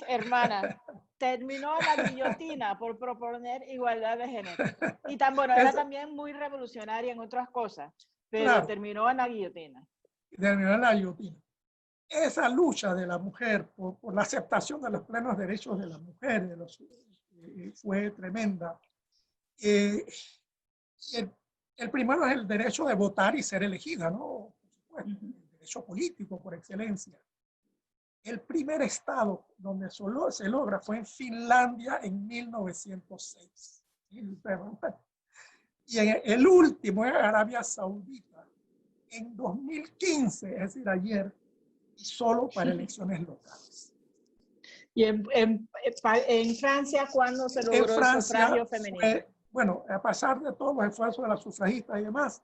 hermanas. Terminó en la guillotina por proponer igualdad de género. Y era también muy revolucionaria en otras cosas, pero terminó en la guillotina. Terminó en la guillotina. Esa lucha de la mujer por la aceptación de los plenos derechos de la mujer fue tremenda. El primero es el derecho de votar y ser elegida, ¿no? Por supuesto, el derecho político por excelencia. El primer estado donde se logra fue en Finlandia en 1906. Y el último en Arabia Saudita en 2015, es decir, ayer, y solo para elecciones locales. ¿Y en Francia cuándo se logró el sufragio femenino? Bueno, a pesar de todos los esfuerzos de las sufragistas y demás,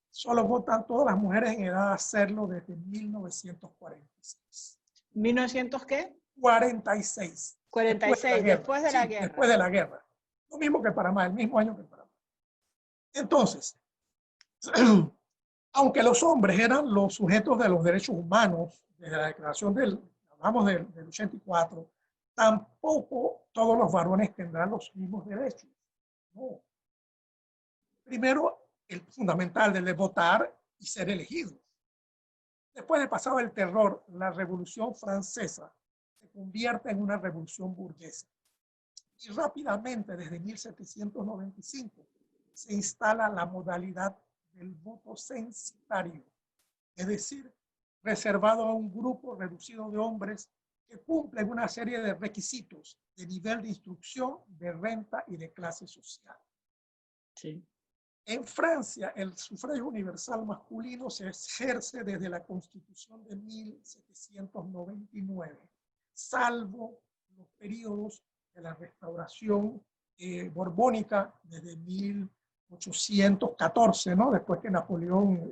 solo votan todas las mujeres en edad de hacerlo desde 1946. ¿1900 qué? 46. 46, después de la guerra. Después de la guerra. Lo mismo que Panamá, el mismo año que Panamá. Entonces, aunque los hombres eran los sujetos de los derechos humanos, desde la declaración hablamos del 84, tampoco todos los varones tendrán los mismos derechos. No. Primero, el fundamental de votar y ser elegido. Después de pasado el terror, la Revolución Francesa se convierte en una revolución burguesa. Y rápidamente, desde 1795, se instala la modalidad del voto censitario, es decir, reservado a un grupo reducido de hombres que cumplen una serie de requisitos de nivel de instrucción, de renta y de clase social. Sí. En Francia, el sufragio universal masculino se ejerce desde la Constitución de 1799, salvo los periodos de la restauración borbónica desde 1814, ¿no? Después que Napoleón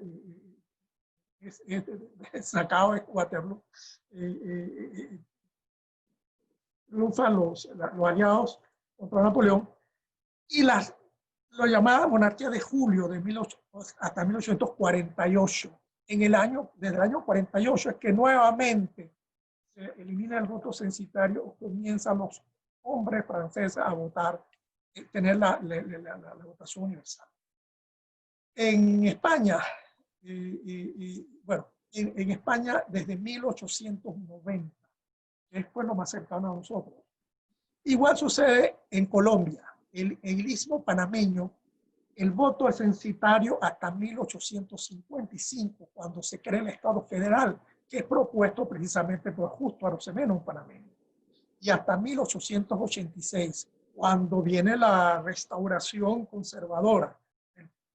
sacado de Waterloo, triunfan los aliados contra Napoleón, y lo llamada monarquía de julio de hasta 1848. Desde el año 48 es que nuevamente se elimina el voto censitario, comienzan los hombres franceses a votar, tener la votación universal. En España, bueno, en España desde 1890, que es pues lo más cercano a nosotros. Igual sucede en Colombia. El istmo panameño, el voto es censitario hasta 1855, cuando se crea el Estado Federal, que es propuesto precisamente por Justo Arosemena, un panameño. Y hasta 1886, cuando viene la restauración conservadora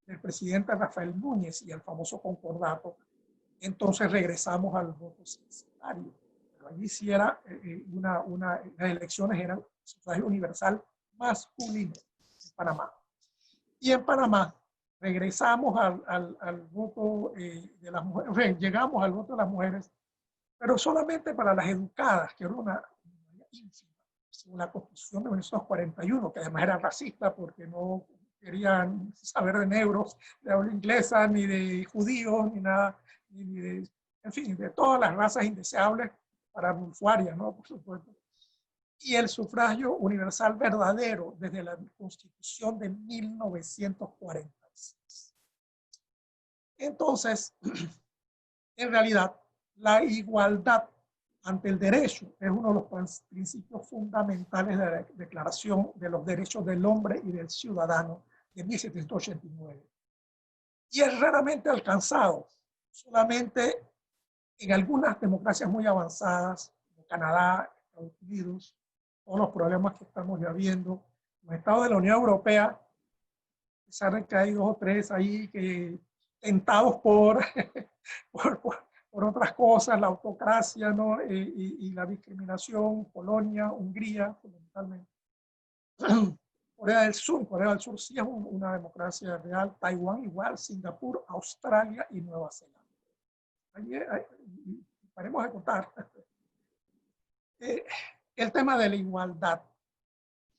del presidente Rafael Núñez y el famoso concordato, entonces regresamos al voto censitario. Pero allí sí era las elecciones eran sufragio universal masculino en Panamá. Y en Panamá regresamos al voto de las mujeres, llegamos al voto de las mujeres, pero solamente para las educadas, que era una ínfima, según la Constitución de 1941, que además era racista porque no querían saber de negros, de habla inglesa, ni de judíos, ni nada, ni de, en fin, de todas las razas indeseables para usuarias, ¿no? Por supuesto. Y el sufragio universal verdadero desde la Constitución de 1946. Entonces, en realidad, la igualdad ante el derecho es uno de los principios fundamentales de la Declaración de los Derechos del Hombre y del Ciudadano de 1789. Y es raramente alcanzado, solamente en algunas democracias muy avanzadas, como Canadá, Estados Unidos, todos los problemas que estamos ya viendo. Los estados de la Unión Europea, saben que hay 2 o 3 ahí que tentados por otras cosas, la autocracia, ¿no? Y la discriminación, Polonia, Hungría, fundamentalmente. Corea del Sur sí es una democracia real, Taiwán igual, Singapur, Australia y Nueva Zelanda. Paremos de contar. El tema de la igualdad.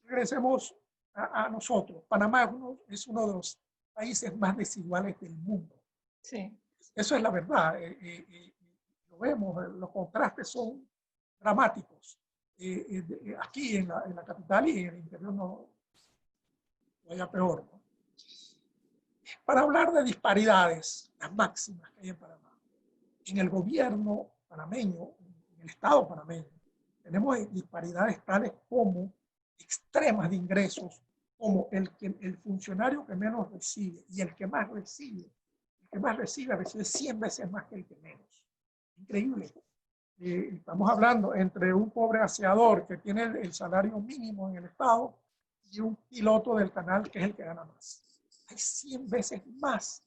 Regresemos a nosotros. Panamá es uno de los países más desiguales del mundo. Sí. Eso es la verdad. Lo vemos, los contrastes son dramáticos. Aquí en la capital y en el interior no vaya peor, ¿no? Para hablar de disparidades, las máximas que hay en Panamá, en el gobierno panameño, en el Estado panameño, tenemos disparidades tales como extremas de ingresos, como el funcionario que menos recibe y el que más recibe recibe 100 veces más que el que menos. Increíble. Estamos hablando entre un pobre aseador que tiene el salario mínimo en el Estado y un piloto del canal que es el que gana más. Hay 100 veces más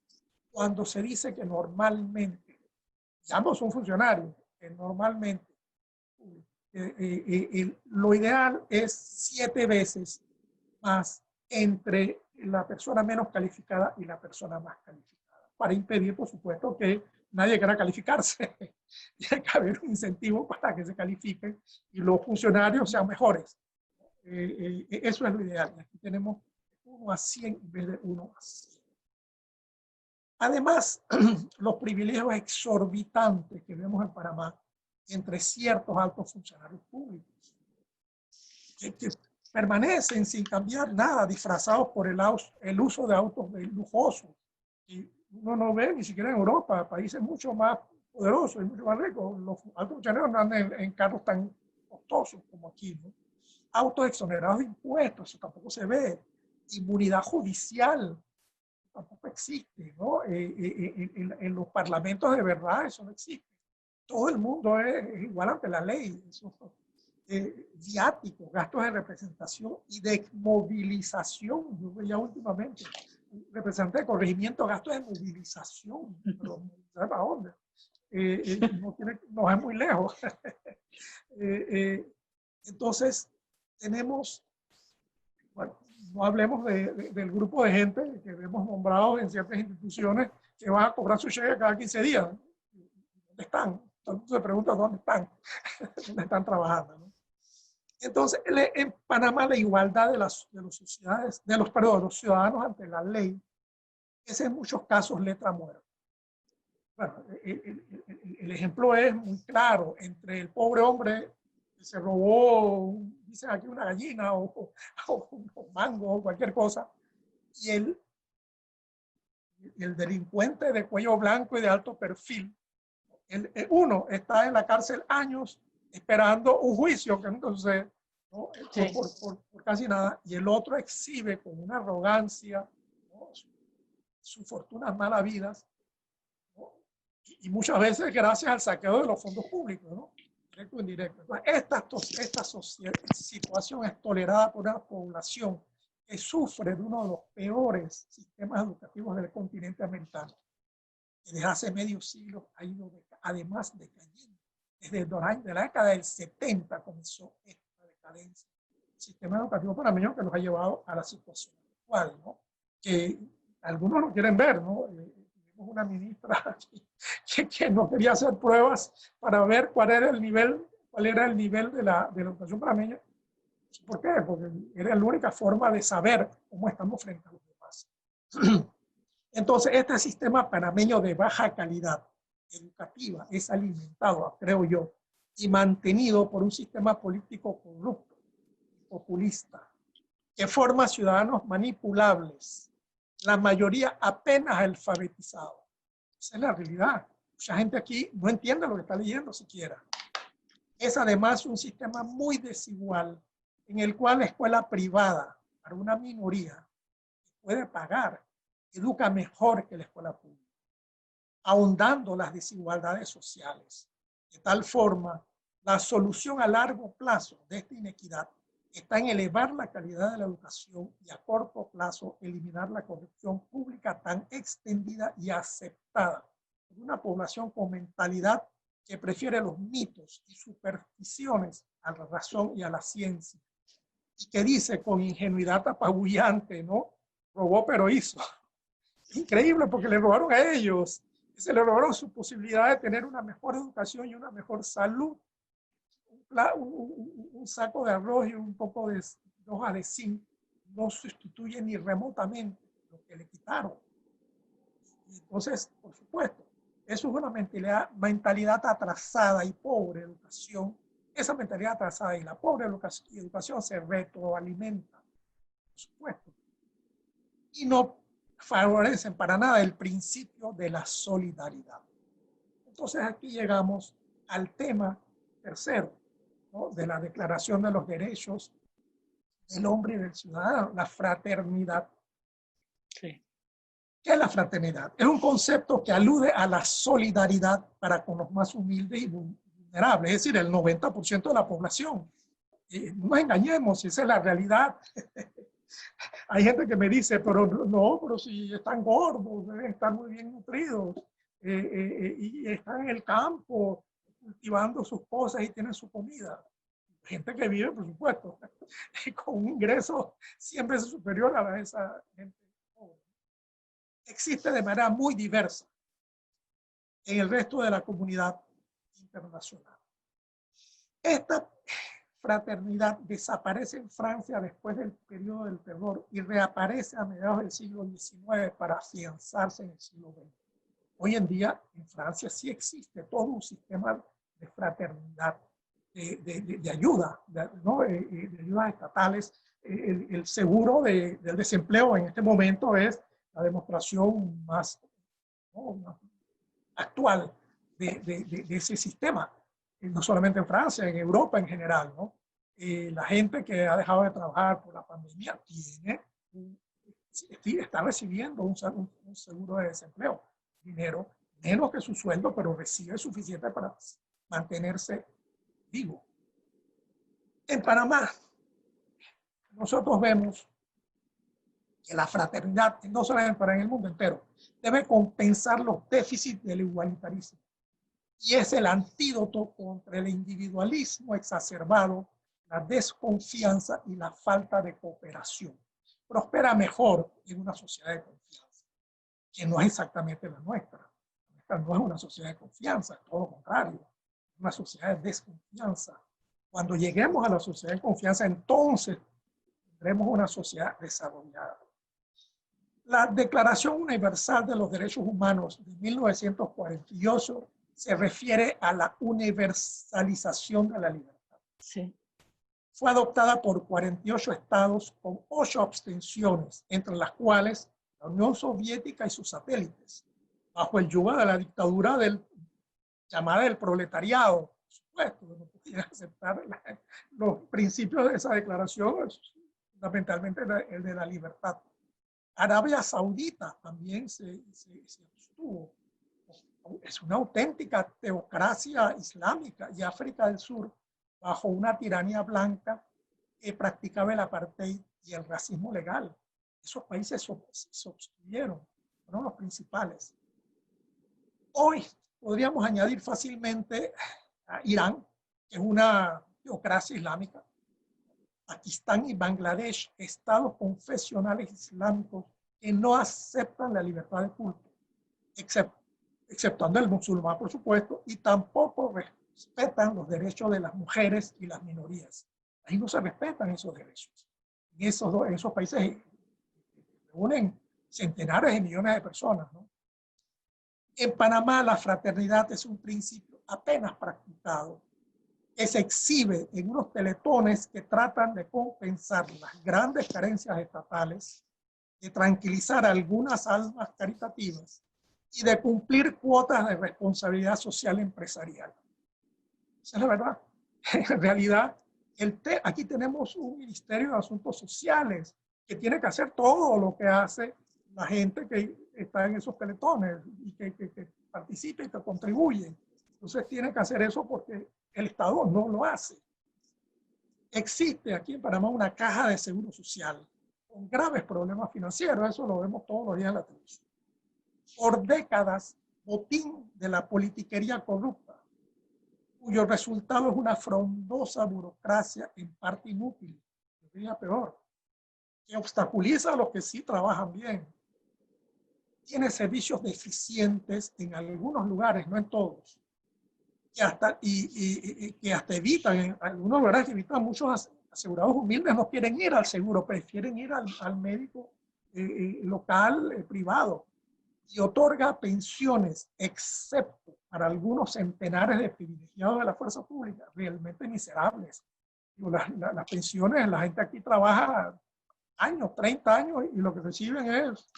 cuando se dice que normalmente, y ambos son funcionarios, que normalmente lo ideal es 7 veces más entre la persona menos calificada y la persona más calificada, para impedir, por supuesto, que nadie quiera calificarse. Tiene que haber un incentivo para que se califiquen y los funcionarios sean mejores. Eso es lo ideal. Aquí tenemos 1 a 100 en vez de 1 a 100. Además, los privilegios exorbitantes que vemos en Panamá entre ciertos altos funcionarios públicos, que permanecen sin cambiar nada, disfrazados por el uso de autos lujosos. Y uno no ve ni siquiera en Europa, países mucho más poderosos y mucho más ricos. Los altos funcionarios no andan en carros tan costosos como aquí, ¿no? Autos exonerados de impuestos, eso tampoco se ve. Inmunidad judicial tampoco existe, ¿no? En los parlamentos de verdad eso no existe. Todo el mundo es igual ante la ley. Eso, viáticos, gastos de representación y de movilización. Yo veía últimamente representante de corregimiento, gastos de movilización. Pero ¿movilizar para dónde? No es muy lejos. Entonces, tenemos, bueno, no hablemos del grupo de gente que vemos nombrados en ciertas instituciones que van a cobrar su cheque cada 15 días. ¿Dónde están? Entonces se pregunta dónde están, dónde están trabajando, ¿no? Entonces, en Panamá la igualdad de los ciudadanos ante la ley es en muchos casos letra muerta. Bueno, el ejemplo es muy claro entre el pobre hombre que se robó, dicen aquí, una gallina o un mango o cualquier cosa, y el delincuente de cuello blanco y de alto perfil. Uno está en la cárcel años esperando un juicio que nunca sucede, ¿no? Sí. Por casi nada, y el otro exhibe con una arrogancia, ¿no? Sus fortunas malas vidas, ¿no? Y muchas veces gracias al saqueo de los fondos públicos, ¿no? Directo o indirecto. Esta situación es tolerada por una población que sufre de uno de los peores sistemas educativos del continente americano, que desde hace medio siglo ha ido además decayendo. Desde la década del 70 comenzó esta decadencia. El sistema educativo panameño que nos ha llevado a la situación actual, ¿no? Que algunos no quieren ver, ¿no? Tuvimos una ministra que no quería hacer pruebas para ver cuál era el nivel de la educación panameña. ¿Por qué? Porque era la única forma de saber cómo estamos frente a los demás. Entonces, este sistema panameño de baja calidad educativa es alimentado, creo yo, y mantenido por un sistema político corrupto, populista, que forma ciudadanos manipulables, la mayoría apenas alfabetizados. Esa es la realidad. Mucha gente aquí no entiende lo que está leyendo siquiera. Es además un sistema muy desigual, en el cual la escuela privada, para una minoría, puede pagar, educa mejor que la escuela pública, ahondando las desigualdades sociales. De tal forma, la solución a largo plazo de esta inequidad está en elevar la calidad de la educación y a corto plazo eliminar la corrupción pública tan extendida y aceptada por una población con mentalidad que prefiere los mitos y supersticiones a la razón y a la ciencia, y que dice con ingenuidad apabullante, ¿no? Robó pero hizo. Increíble, porque le robaron a ellos. Se le robaron su posibilidad de tener una mejor educación y una mejor salud. Un saco de arroz y un poco de hoja de zinc no sustituye ni remotamente lo que le quitaron. Y entonces, por supuesto, eso es una mentalidad atrasada y pobre educación. Esa mentalidad atrasada y la pobre educación se retroalimenta, por supuesto. Y no favorecen para nada el principio de la solidaridad. Entonces aquí llegamos al tema tercero, ¿no? De la Declaración de los Derechos del Hombre y del Ciudadano, la fraternidad. Sí. ¿Qué es la fraternidad? Es un concepto que alude a la solidaridad para con los más humildes y vulnerables, es decir, el 90% de la población. No nos engañemos, esa es la realidad. Hay gente que me dice, pero si están gordos, deben estar muy bien nutridos, y están en el campo cultivando sus cosas y tienen su comida. Gente que vive, por supuesto, con un ingreso 100 veces superior a esa gente pobre. Existe de manera muy diversa en el resto de la comunidad internacional. Esta fraternidad desaparece en Francia después del periodo del terror y reaparece a mediados del siglo XIX para afianzarse en el siglo XX. Hoy en día en Francia sí existe todo un sistema de fraternidad, de ayuda, ¿no? De ayudas estatales. El seguro del desempleo en este momento es la demostración más, ¿no?, más actual de ese sistema, no solamente en Francia, en Europa en general, ¿no? La gente que ha dejado de trabajar por la pandemia está recibiendo un seguro de desempleo, dinero menos que su sueldo, pero recibe suficiente para mantenerse vivo. En Panamá, nosotros vemos que la fraternidad, no solamente para en el mundo entero, debe compensar los déficits del igualitarismo. Y es el antídoto contra el individualismo exacerbado, la desconfianza y la falta de cooperación. Prospera mejor en una sociedad de confianza, que no es exactamente la nuestra. Esta no es una sociedad de confianza, es todo lo contrario, es una sociedad de desconfianza. Cuando lleguemos a la sociedad de confianza, entonces tendremos una sociedad desarrollada. La Declaración Universal de los Derechos Humanos de 1948 se refiere a la universalización de la libertad. Sí. Fue adoptada por 48 estados con 8 abstenciones, entre las cuales la Unión Soviética y sus satélites, bajo el yugo de la dictadura llamada del proletariado. Por supuesto, no podían aceptar los principios de esa declaración, fundamentalmente el de la libertad. Arabia Saudita también se abstuvo. Es una auténtica teocracia islámica, y África del Sur, bajo una tiranía blanca que practicaba el apartheid y el racismo legal. Esos países se obstruyeron, fueron los principales. Hoy podríamos añadir fácilmente a Irán, que es una teocracia islámica, Pakistán y Bangladesh, estados confesionales islámicos que no aceptan la libertad de culto, exceptuando el musulmán, por supuesto, y tampoco respetan los derechos de las mujeres y las minorías. Ahí no se respetan esos derechos. En esos países reúnen centenares de millones de personas, ¿no? En Panamá, la fraternidad es un principio apenas practicado, que se exhibe en unos teletones que tratan de compensar las grandes carencias estatales, de tranquilizar algunas almas caritativas y de cumplir cuotas de responsabilidad social empresarial. Esa es la verdad. En realidad, aquí tenemos un Ministerio de Asuntos Sociales que tiene que hacer todo lo que hace la gente que está en esos teletones y que participa y que contribuye. Entonces tiene que hacer eso porque el Estado no lo hace. Existe aquí en Panamá una caja de seguro social con graves problemas financieros, eso lo vemos todos los días en la televisión. Por décadas, botín de la politiquería corrupta, cuyo resultado es una frondosa burocracia en parte inútil, yo diría peor, que obstaculiza a los que sí trabajan bien. Tiene servicios deficientes en algunos lugares, no en todos, que hasta evitan, en algunos lugares que evitan, muchos asegurados humildes no quieren ir al seguro, prefieren ir al médico local, privado, y otorga pensiones, excepto para algunos centenares de privilegiados de la fuerza pública, realmente miserables. Las pensiones, la gente aquí trabaja años, 30 años, y lo que reciben es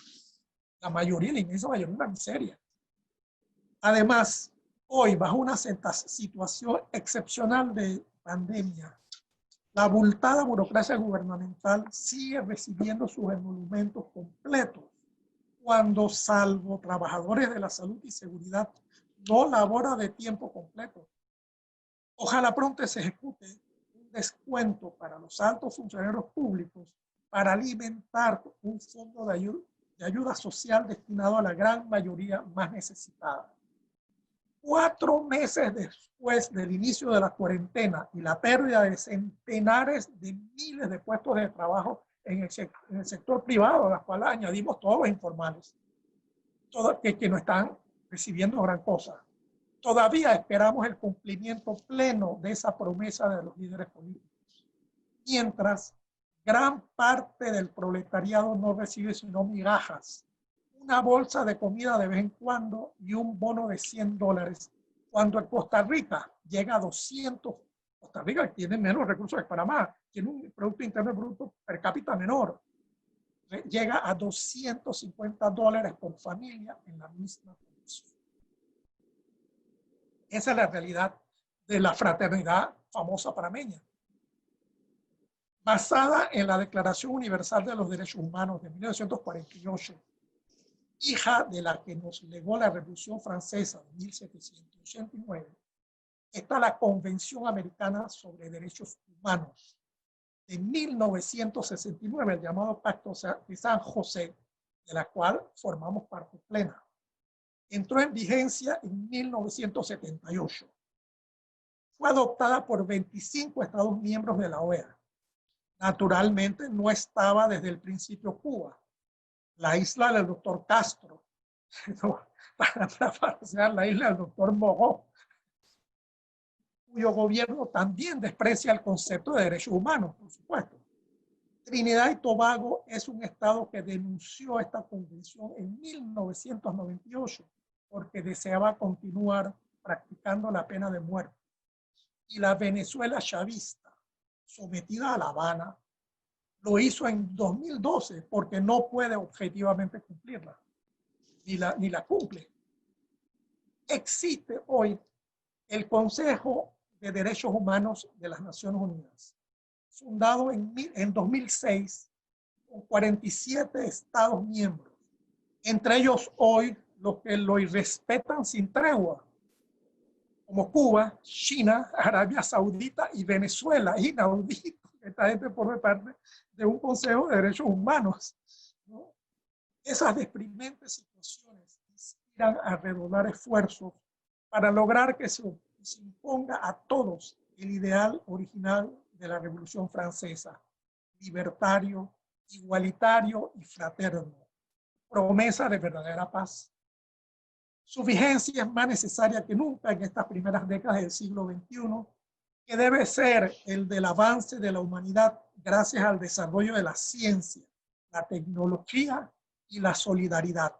la mayoría, la inmensa mayoría, una miseria. Además, hoy, bajo una situación excepcional de pandemia, la abultada burocracia gubernamental sigue recibiendo sus emolumentos completos cuando, salvo trabajadores de la salud y seguridad, no labora de tiempo completo. Ojalá pronto se ejecute un descuento para los altos funcionarios públicos para alimentar un fondo de ayuda social destinado a la gran mayoría más necesitada. 4 meses después del inicio de la cuarentena y la pérdida de centenares de miles de puestos de trabajo en el sector privado, a las cuales añadimos todos los informales, que no están recibiendo gran cosa. Todavía esperamos el cumplimiento pleno de esa promesa de los líderes políticos. Mientras, gran parte del proletariado no recibe sino migajas, una bolsa de comida de vez en cuando y un bono de $100, cuando en Costa Rica llega a 200. Costa Rica tiene menos recursos que Panamá, tiene un Producto Interno Bruto per cápita menor, llega a $250 por familia en la misma condición. Esa es la realidad de la fraternidad famosa panameña, basada en la Declaración Universal de los Derechos Humanos de 1948, hija de la que nos legó la Revolución Francesa de 1789, está la Convención Americana sobre Derechos Humanos de 1969, el llamado Pacto de San José, de la cual formamos parte plena. Entró en vigencia en 1978. Fue adoptada por 25 Estados miembros de la OEA. Naturalmente no estaba desde el principio Cuba, la isla del doctor Castro, para la isla del doctor Mogó, cuyo gobierno también desprecia el concepto de derechos humanos, por supuesto. Trinidad y Tobago es un estado que denunció esta convención en 1998 porque deseaba continuar practicando la pena de muerte. Y la Venezuela chavista, sometida a La Habana, lo hizo en 2012 porque no puede objetivamente cumplirla, ni la cumple. Existe hoy el Consejo de Derechos Humanos de las Naciones Unidas, fundado en 2006 con 47 Estados miembros, entre ellos hoy los que lo irrespetan sin tregua, como Cuba, China, Arabia Saudita y Venezuela. Inaudito que esta gente forme parte de un Consejo de Derechos Humanos, ¿no? Esas deprimentes situaciones inspiran a redoblar esfuerzos para lograr que se imponga a todos el ideal original de la Revolución Francesa, libertario, igualitario y fraterno, promesa de verdadera paz. Su vigencia es más necesaria que nunca en estas primeras décadas del siglo XXI, que debe ser el del avance de la humanidad gracias al desarrollo de la ciencia, la tecnología y la solidaridad.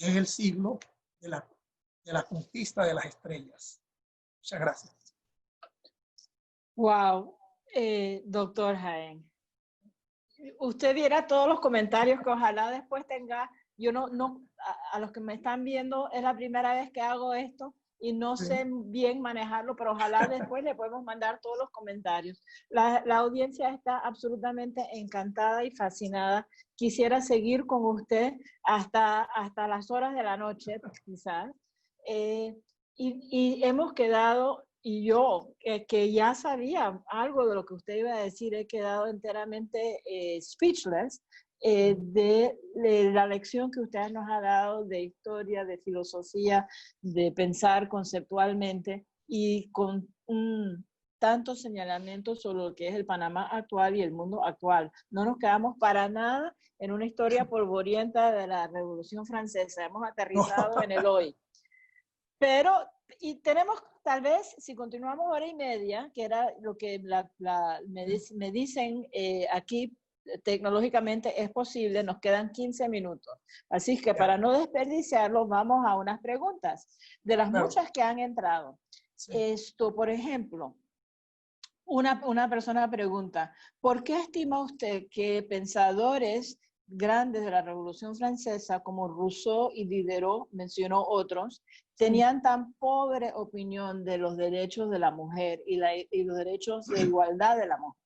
Es el siglo de la conquista de las estrellas. Muchas gracias. Wow, doctor Jaén. Usted viera todos los comentarios que ojalá después tenga. Yo a los que me están viendo es la primera vez que hago esto y no sé bien manejarlo, pero ojalá después le podemos mandar todos los comentarios. La audiencia está absolutamente encantada y fascinada. Quisiera seguir con usted hasta las horas de la noche, quizás. Y hemos quedado, y yo, que ya sabía algo de lo que usted iba a decir, he quedado enteramente speechless de la lección que usted nos ha dado de historia, de filosofía, de pensar conceptualmente y con tantos señalamientos sobre lo que es el Panamá actual y el mundo actual. No nos quedamos para nada en una historia polvorienta de la Revolución Francesa. Hemos aterrizado en el hoy. Pero, y tenemos tal vez, si continuamos hora y media, que era lo que me dicen aquí, tecnológicamente es posible, nos quedan 15 minutos. Así que para no desperdiciarlo, vamos a unas preguntas de las muchas que han entrado. Sí. Por ejemplo, una persona pregunta, ¿por qué estima usted que pensadores grandes de la Revolución Francesa como Rousseau y Diderot, mencionó otros, tenían tan pobre opinión de los derechos de la mujer y los derechos de igualdad de la mujer?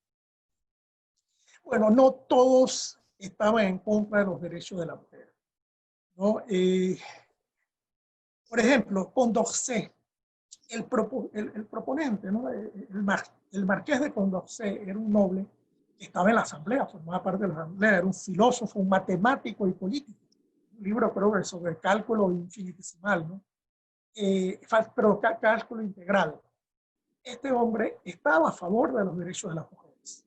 Bueno, no todos estaban en contra de los derechos de la mujer, ¿no? Por ejemplo, Condorcet, el proponente, ¿no? el marqués de Condorcet era un noble que estaba en la asamblea, formaba parte de la asamblea, era un filósofo, un matemático y político. Un libro, creo que sobre cálculo infinitesimal, ¿no? Pero cálculo integral. Este hombre estaba a favor de los derechos de las mujeres.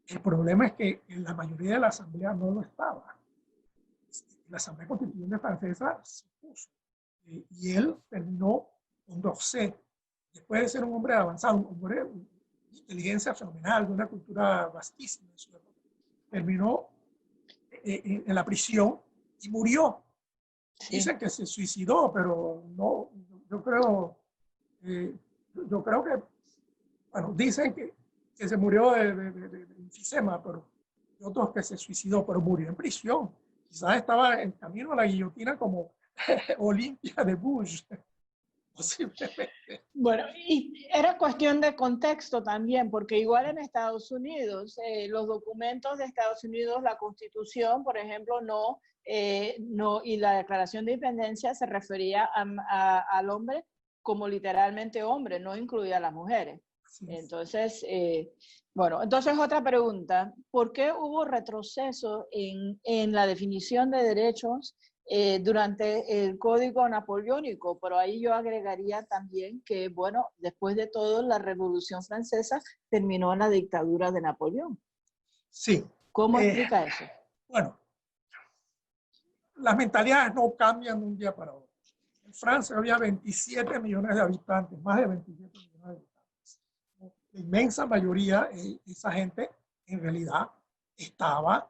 El problema es que en la mayoría de la asamblea no lo estaba. La asamblea constituyente francesa se puso. Y él terminó con Condorcet, después de ser un hombre avanzado, un hombre de inteligencia fenomenal, de una cultura vastísima, terminó en la prisión y murió. Sí. Dicen que se suicidó, pero no, yo creo que, bueno, dicen que se murió de enfisema, pero otros que se suicidó, pero murió en prisión. Quizás estaba en camino a la guillotina como Olimpia de Bush. posiblemente. Bueno, y era cuestión de contexto también, porque igual en Estados Unidos, los documentos de Estados Unidos, la Constitución, por ejemplo, no, y la Declaración de Independencia se refería al hombre como literalmente hombre, no incluía a las mujeres. Entonces, bueno, entonces otra pregunta, ¿por qué hubo retroceso en la definición de derechos durante el Código Napoleónico? Pero ahí yo agregaría también que, bueno, después de todo, la Revolución Francesa terminó en la dictadura de Napoleón. Sí. ¿Cómo explica eso? Bueno, las mentalidades no cambian de un día para otro. En Francia había 27 millones de habitantes, más de 27 millones de habitantes. La inmensa mayoría, esa gente en realidad estaba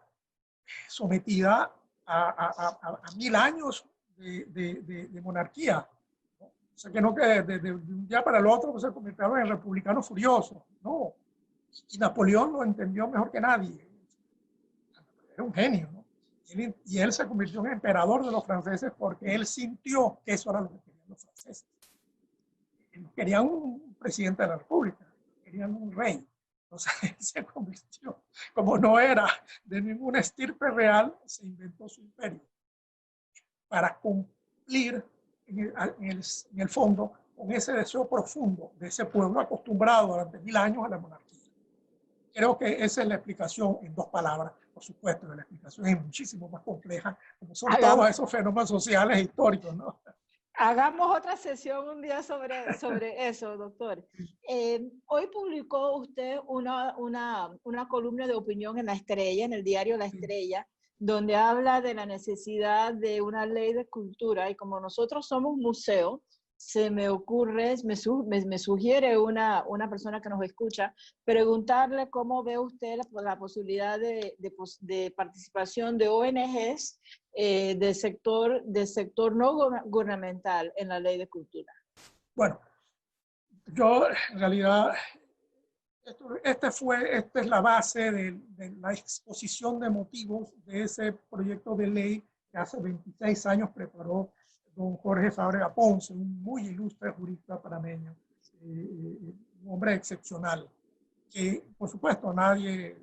sometida a 1000 años de monarquía. ¿No? O sea, que no que de un día para el otro se convirtieron en republicanos furiosos. No. Y Napoleón lo entendió mejor que nadie. Era un genio, ¿no? Y él se convirtió en emperador de los franceses porque él sintió que eso era lo que querían los franceses. Querían un presidente de la República, querían un rey. Entonces él se convirtió, como no era de ninguna estirpe real, se inventó su imperio para cumplir en el fondo con ese deseo profundo de ese pueblo acostumbrado durante 1000 años a la monarquía. Creo que esa es la explicación en 2 palabras. Por supuesto, la explicación es muchísimo más compleja, como son todos esos fenómenos sociales e históricos, ¿no? Hagamos otra sesión un día sobre eso, doctor. Hoy publicó usted una columna de opinión en La Estrella, en el diario La Estrella, donde habla de la necesidad de una ley de cultura, y como nosotros somos museo, se me ocurre, me sugiere una persona que nos escucha, preguntarle cómo ve usted la posibilidad de participación de ONGs del sector no gubernamental en la ley de cultura. Bueno, yo en realidad, esta es la base de la exposición de motivos de ese proyecto de ley que hace 26 años preparó don Jorge Fábrega Ponce, un muy ilustre jurista panameño, un hombre excepcional, que por supuesto nadie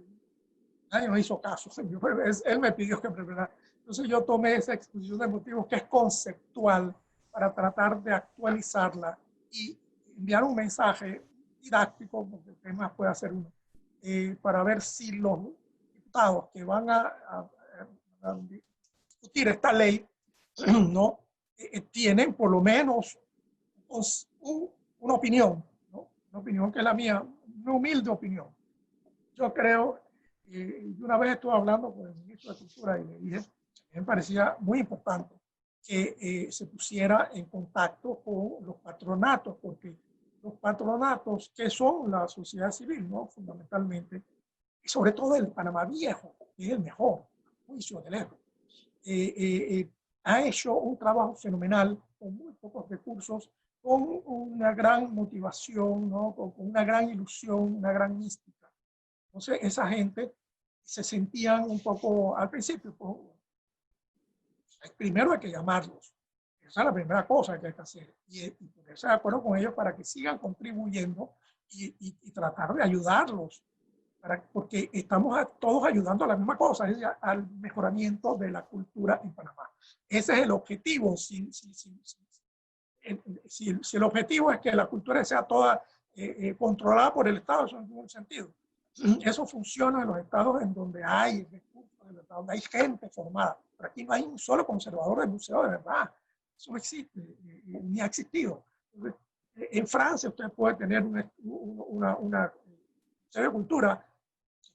nos hizo caso. Él me pidió que preparara. Entonces yo tomé esa exposición de motivos que es conceptual para tratar de actualizarla y enviar un mensaje didáctico, porque el tema puede ser uno, para ver si los diputados que van a discutir esta ley, ¿no? Tienen por lo menos una opinión, ¿no? Una opinión que es la mía, una humilde opinión. Yo creo, una vez estuve hablando con el ministro de Cultura y le dije que me parecía muy importante que se pusiera en contacto con los patronatos, porque los patronatos, que son la sociedad civil, ¿no? Fundamentalmente, y sobre todo el Panamá Viejo, que es el mejor, juicio de lejos, ha hecho un trabajo fenomenal con muy pocos recursos, con una gran motivación, ¿no? Con una gran ilusión, una gran mística. Entonces, esa gente se sentían un poco, al principio, pues, primero hay que llamarlos. Esa es la primera cosa que hay que hacer. Y ponerse de acuerdo con ellos para que sigan contribuyendo y tratar de ayudarlos. Porque estamos todos ayudando a la misma cosa, es decir, al mejoramiento de la cultura en Panamá. Ese es el objetivo. Si el objetivo es que la cultura sea toda controlada por el Estado, eso no tiene sentido. Eso funciona en los estados en donde hay recursos, donde hay gente formada. Pero aquí no hay un solo conservador del museo de verdad. Eso no existe, ni ha existido. Entonces, en Francia usted puede tener una museo de cultura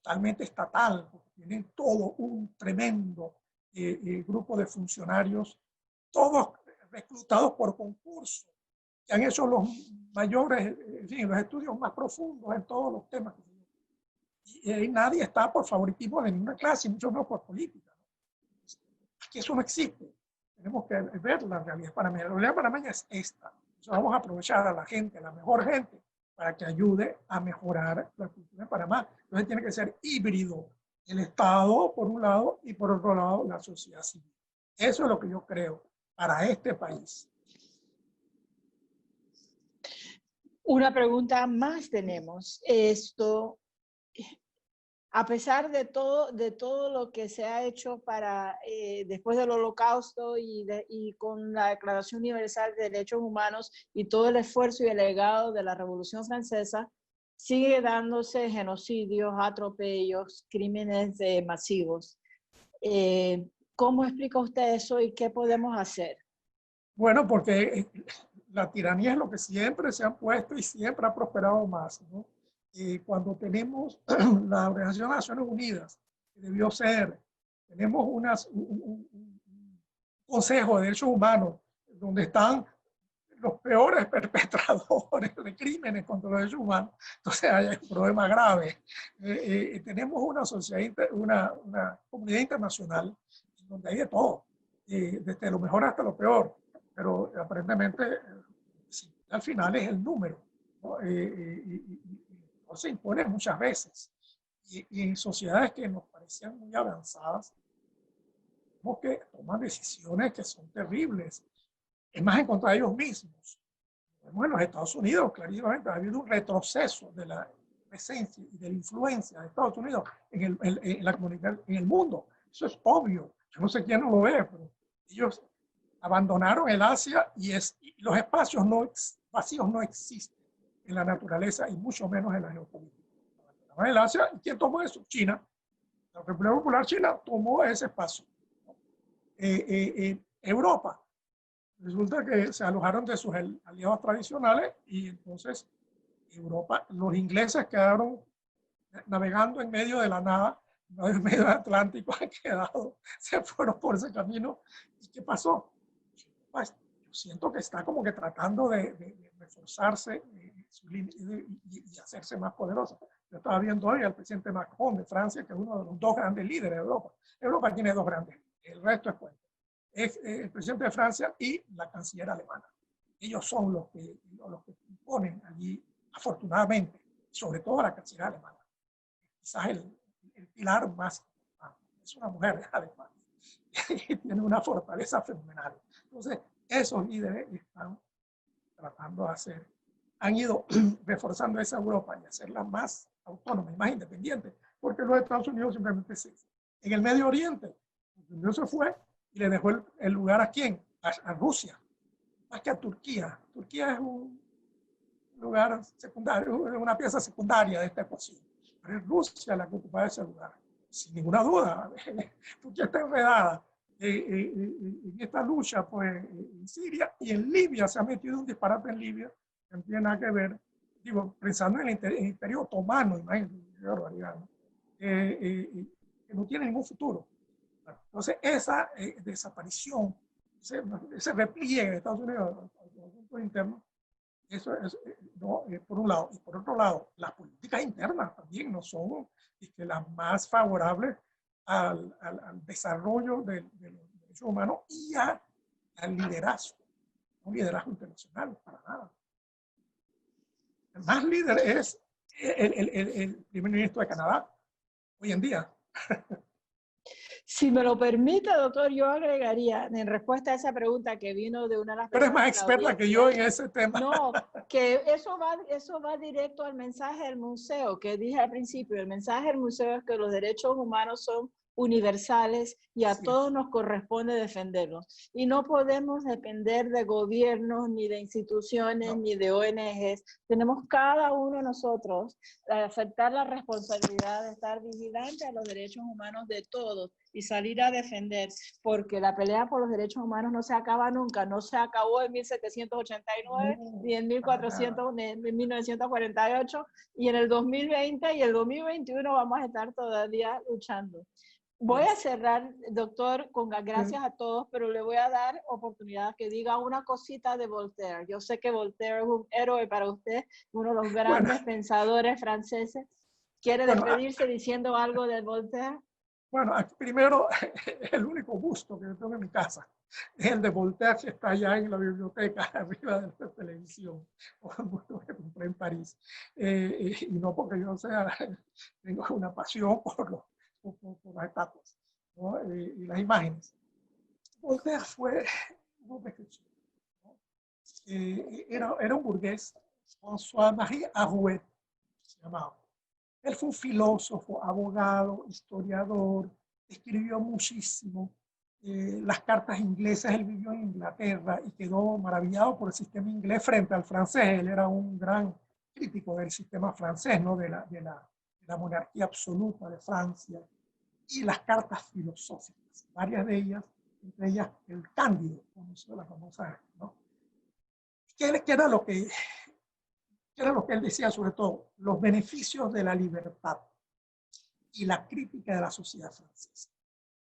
totalmente estatal, porque tienen todo un tremendo grupo de funcionarios, todos reclutados por concurso, que han hecho los mayores, en fin, los estudios más profundos en todos los temas. Y nadie está por favoritismo de ninguna clase, mucho menos por política. Aquí eso no existe. Tenemos que ver la realidad panameña. La realidad panameña es esta. Entonces vamos a aprovechar a la gente, a la mejor gente, para que ayude a mejorar la cultura de Panamá. Entonces tiene que ser híbrido. El Estado, por un lado, y por otro lado, la sociedad civil. Eso es lo que yo creo para este país. Una pregunta más tenemos. Esto, a pesar de todo lo que se ha hecho para, después del Holocausto y con la Declaración Universal de Derechos Humanos y todo el esfuerzo y el legado de la Revolución Francesa, sigue dándose genocidios, atropellos, crímenes masivos. ¿Cómo explica usted eso y qué podemos hacer? Bueno, porque la tiranía es lo que siempre se ha puesto y siempre ha prosperado más, ¿no? Cuando tenemos la Organización de Naciones Unidas, que debió ser, tenemos un Consejo de Derechos Humanos, donde están los peores perpetradores de crímenes contra los derechos humanos, entonces hay un problema grave. Tenemos una sociedad, una comunidad internacional donde hay de todo, desde lo mejor hasta lo peor, pero aparentemente al final es el número, ¿no? No se impone muchas veces. Y en sociedades que nos parecían muy avanzadas, vemos que toman decisiones que son terribles, es más en contra de ellos mismos. Vemos en los Estados Unidos, clarísimamente, ha habido un retroceso de la presencia y de la influencia de Estados Unidos en la comunidad, en el mundo. Eso es obvio. Yo no sé quién no lo ve, pero ellos abandonaron el Asia y los espacios vacíos no existen en la naturaleza y mucho menos en la geopolítica. Abandonaron el Asia, ¿y quién tomó eso? China. La República Popular China tomó ese espacio. Europa. Resulta que se alojaron de sus aliados tradicionales y entonces Europa, los ingleses quedaron navegando en medio de la nada, en medio del Atlántico, han quedado, se fueron por ese camino. ¿Y qué pasó? Pues, yo siento que está como que tratando de reforzarse y hacerse más poderosa. Yo estaba viendo hoy al presidente Macron de Francia, que es uno de los dos grandes líderes de Europa. Europa tiene dos grandes, el resto es cuento. Es el presidente de Francia y la canciller alemana. Ellos son los que imponen allí, afortunadamente, sobre todo la canciller alemana. Quizás el pilar más importante. Es una mujer alemana y tiene una fortaleza fenomenal. Entonces, esos líderes están tratando de hacer, han ido reforzando esa Europa y hacerla más autónoma y más independiente, porque los Estados Unidos simplemente en el Medio Oriente, no se fue y le dejó el lugar a quién, a Rusia, más que a Turquía. Turquía es un lugar secundario, una pieza secundaria de esta ecuación, pero es Rusia la que ocupa ese lugar, sin ninguna duda. Turquía está enredada en esta lucha, pues, en Siria y en Libia. Se ha metido un disparate en Libia que no tiene nada que ver, digo, pensando en el Imperio Otomano, imagínate, qué barbaridad, ¿no? Que no tiene ningún futuro. Entonces, esa desaparición, ese repliegue de Estados Unidos a los asuntos internos, eso es, no, por un lado. Y por otro lado, las políticas internas también no son las más favorables al desarrollo de los derechos humanos y al liderazgo, un liderazgo internacional, para nada. El más líder es el primer ministro de Canadá hoy en día. Si me lo permite, doctor, yo agregaría, en respuesta a esa pregunta que vino de una de las personas... Pero es más experta que yo en ese tema. No, que eso va directo al mensaje del museo, que dije al principio. El mensaje del museo es que los derechos humanos son universales y a todos nos corresponde defenderlos. Y no podemos depender de gobiernos, ni de instituciones, ni de ONGs. Tenemos cada uno de nosotros aceptar la responsabilidad de estar vigilantes a los derechos humanos de todos y salir a defender, porque la pelea por los derechos humanos no se acaba nunca. No se acabó en 1789, ni en 1400, ni en 1948, y en el 2020 y el 2021 vamos a estar todavía luchando. Voy a cerrar, doctor, con las gracias a todos, pero le voy a dar oportunidad que diga una cosita de Voltaire. Yo sé que Voltaire es un héroe para usted, uno de los grandes pensadores franceses. ¿Quiere despedirse diciendo algo de Voltaire? Bueno, primero, el único busto que yo tengo en mi casa es el de Voltaire, que está allá en la biblioteca, arriba de la televisión, un busto que compré en París. Y no porque yo tengo una pasión por las estatuas, ¿no? Y las imágenes. Voltaire fue una descripción, ¿no? Era un burgués François-Marie Arouet se llamaba. Él fue un filósofo, abogado, historiador, escribió muchísimo. Las cartas inglesas, él vivió en Inglaterra y quedó maravillado por el sistema inglés frente al francés. Él era un gran crítico del sistema francés, ¿no? de la monarquía absoluta de Francia, y las cartas filosóficas, varias de ellas, entre ellas el Cándido, como se la famosa, ¿no? ¿Qué era lo que él decía? Sobre todo, los beneficios de la libertad y la crítica de la sociedad francesa.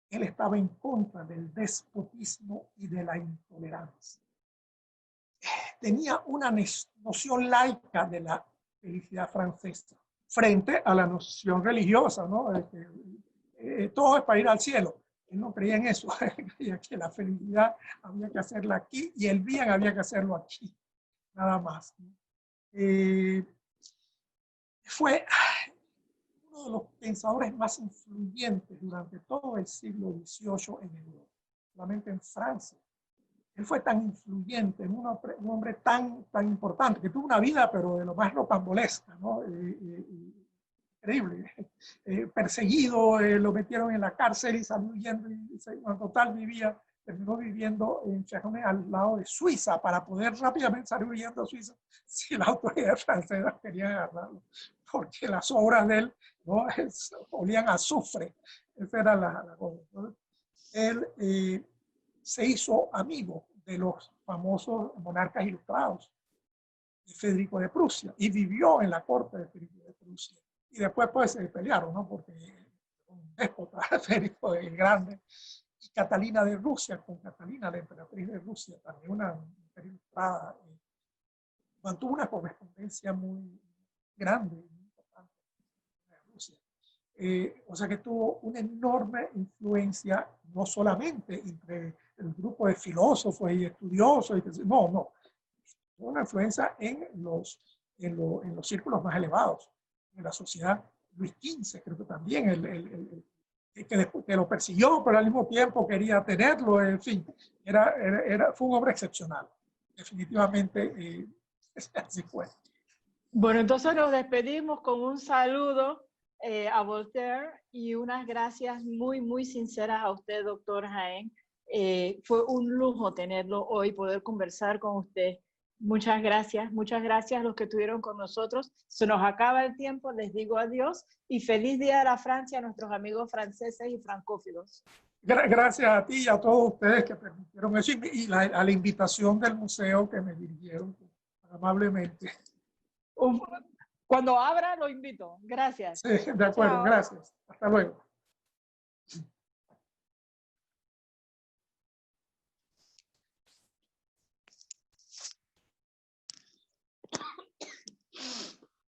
Él estaba en contra del despotismo y de la intolerancia. Tenía una noción laica de la felicidad francesa frente a la noción religiosa, ¿no? Todo es para ir al cielo. Él no creía en eso. Él creía que la felicidad había que hacerla aquí y el bien había que hacerlo aquí. Nada más, ¿no? Fue uno de los pensadores más influyentes durante todo el siglo XVIII en Europa, solamente en Francia. Él fue tan influyente, un hombre tan importante, que tuvo una vida, pero de lo más rocambolesca, ¿no? Increíble. Perseguido, lo metieron en la cárcel y salió huyendo, y en total terminó viviendo en Cherney, al lado de Suiza, para poder rápidamente salir huyendo a Suiza si la autoridad francesa quería agarrarlo, porque las obras de él, ¿no? Olían a azufre. Esa era la cosa. Entonces, él se hizo amigo de los famosos monarcas ilustrados, de Federico de Prusia, y vivió en la corte de Federico de Prusia. Y después pues se pelearon, ¿no? Porque un déspota, Federico el Grande, y Catalina de Rusia, con Catalina, la emperatriz de Rusia, también una mujer ilustrada, mantuvo una correspondencia muy grande y muy importante con Rusia. O sea que tuvo una enorme influencia, no solamente entre el grupo de filósofos y estudiosos, no, tuvo una influencia en los círculos más elevados, en la sociedad. Luis XV, creo que también, que lo persiguió, pero al mismo tiempo quería tenerlo, en fin, fue un hombre excepcional, definitivamente. Así fue. Bueno, entonces nos despedimos con un saludo a Voltaire y unas gracias muy sinceras a usted, doctor Jaén. Fue un lujo tenerlo hoy, poder conversar con usted. Muchas gracias a los que estuvieron con nosotros. Se nos acaba el tiempo, les digo adiós y feliz Día de la Francia a nuestros amigos franceses y francófilos. Gracias a ti y a todos ustedes que permitieron eso y a la invitación del museo que me dirigieron amablemente. Cuando abra lo invito. Gracias. Sí, de acuerdo. Chao. Gracias. Hasta luego.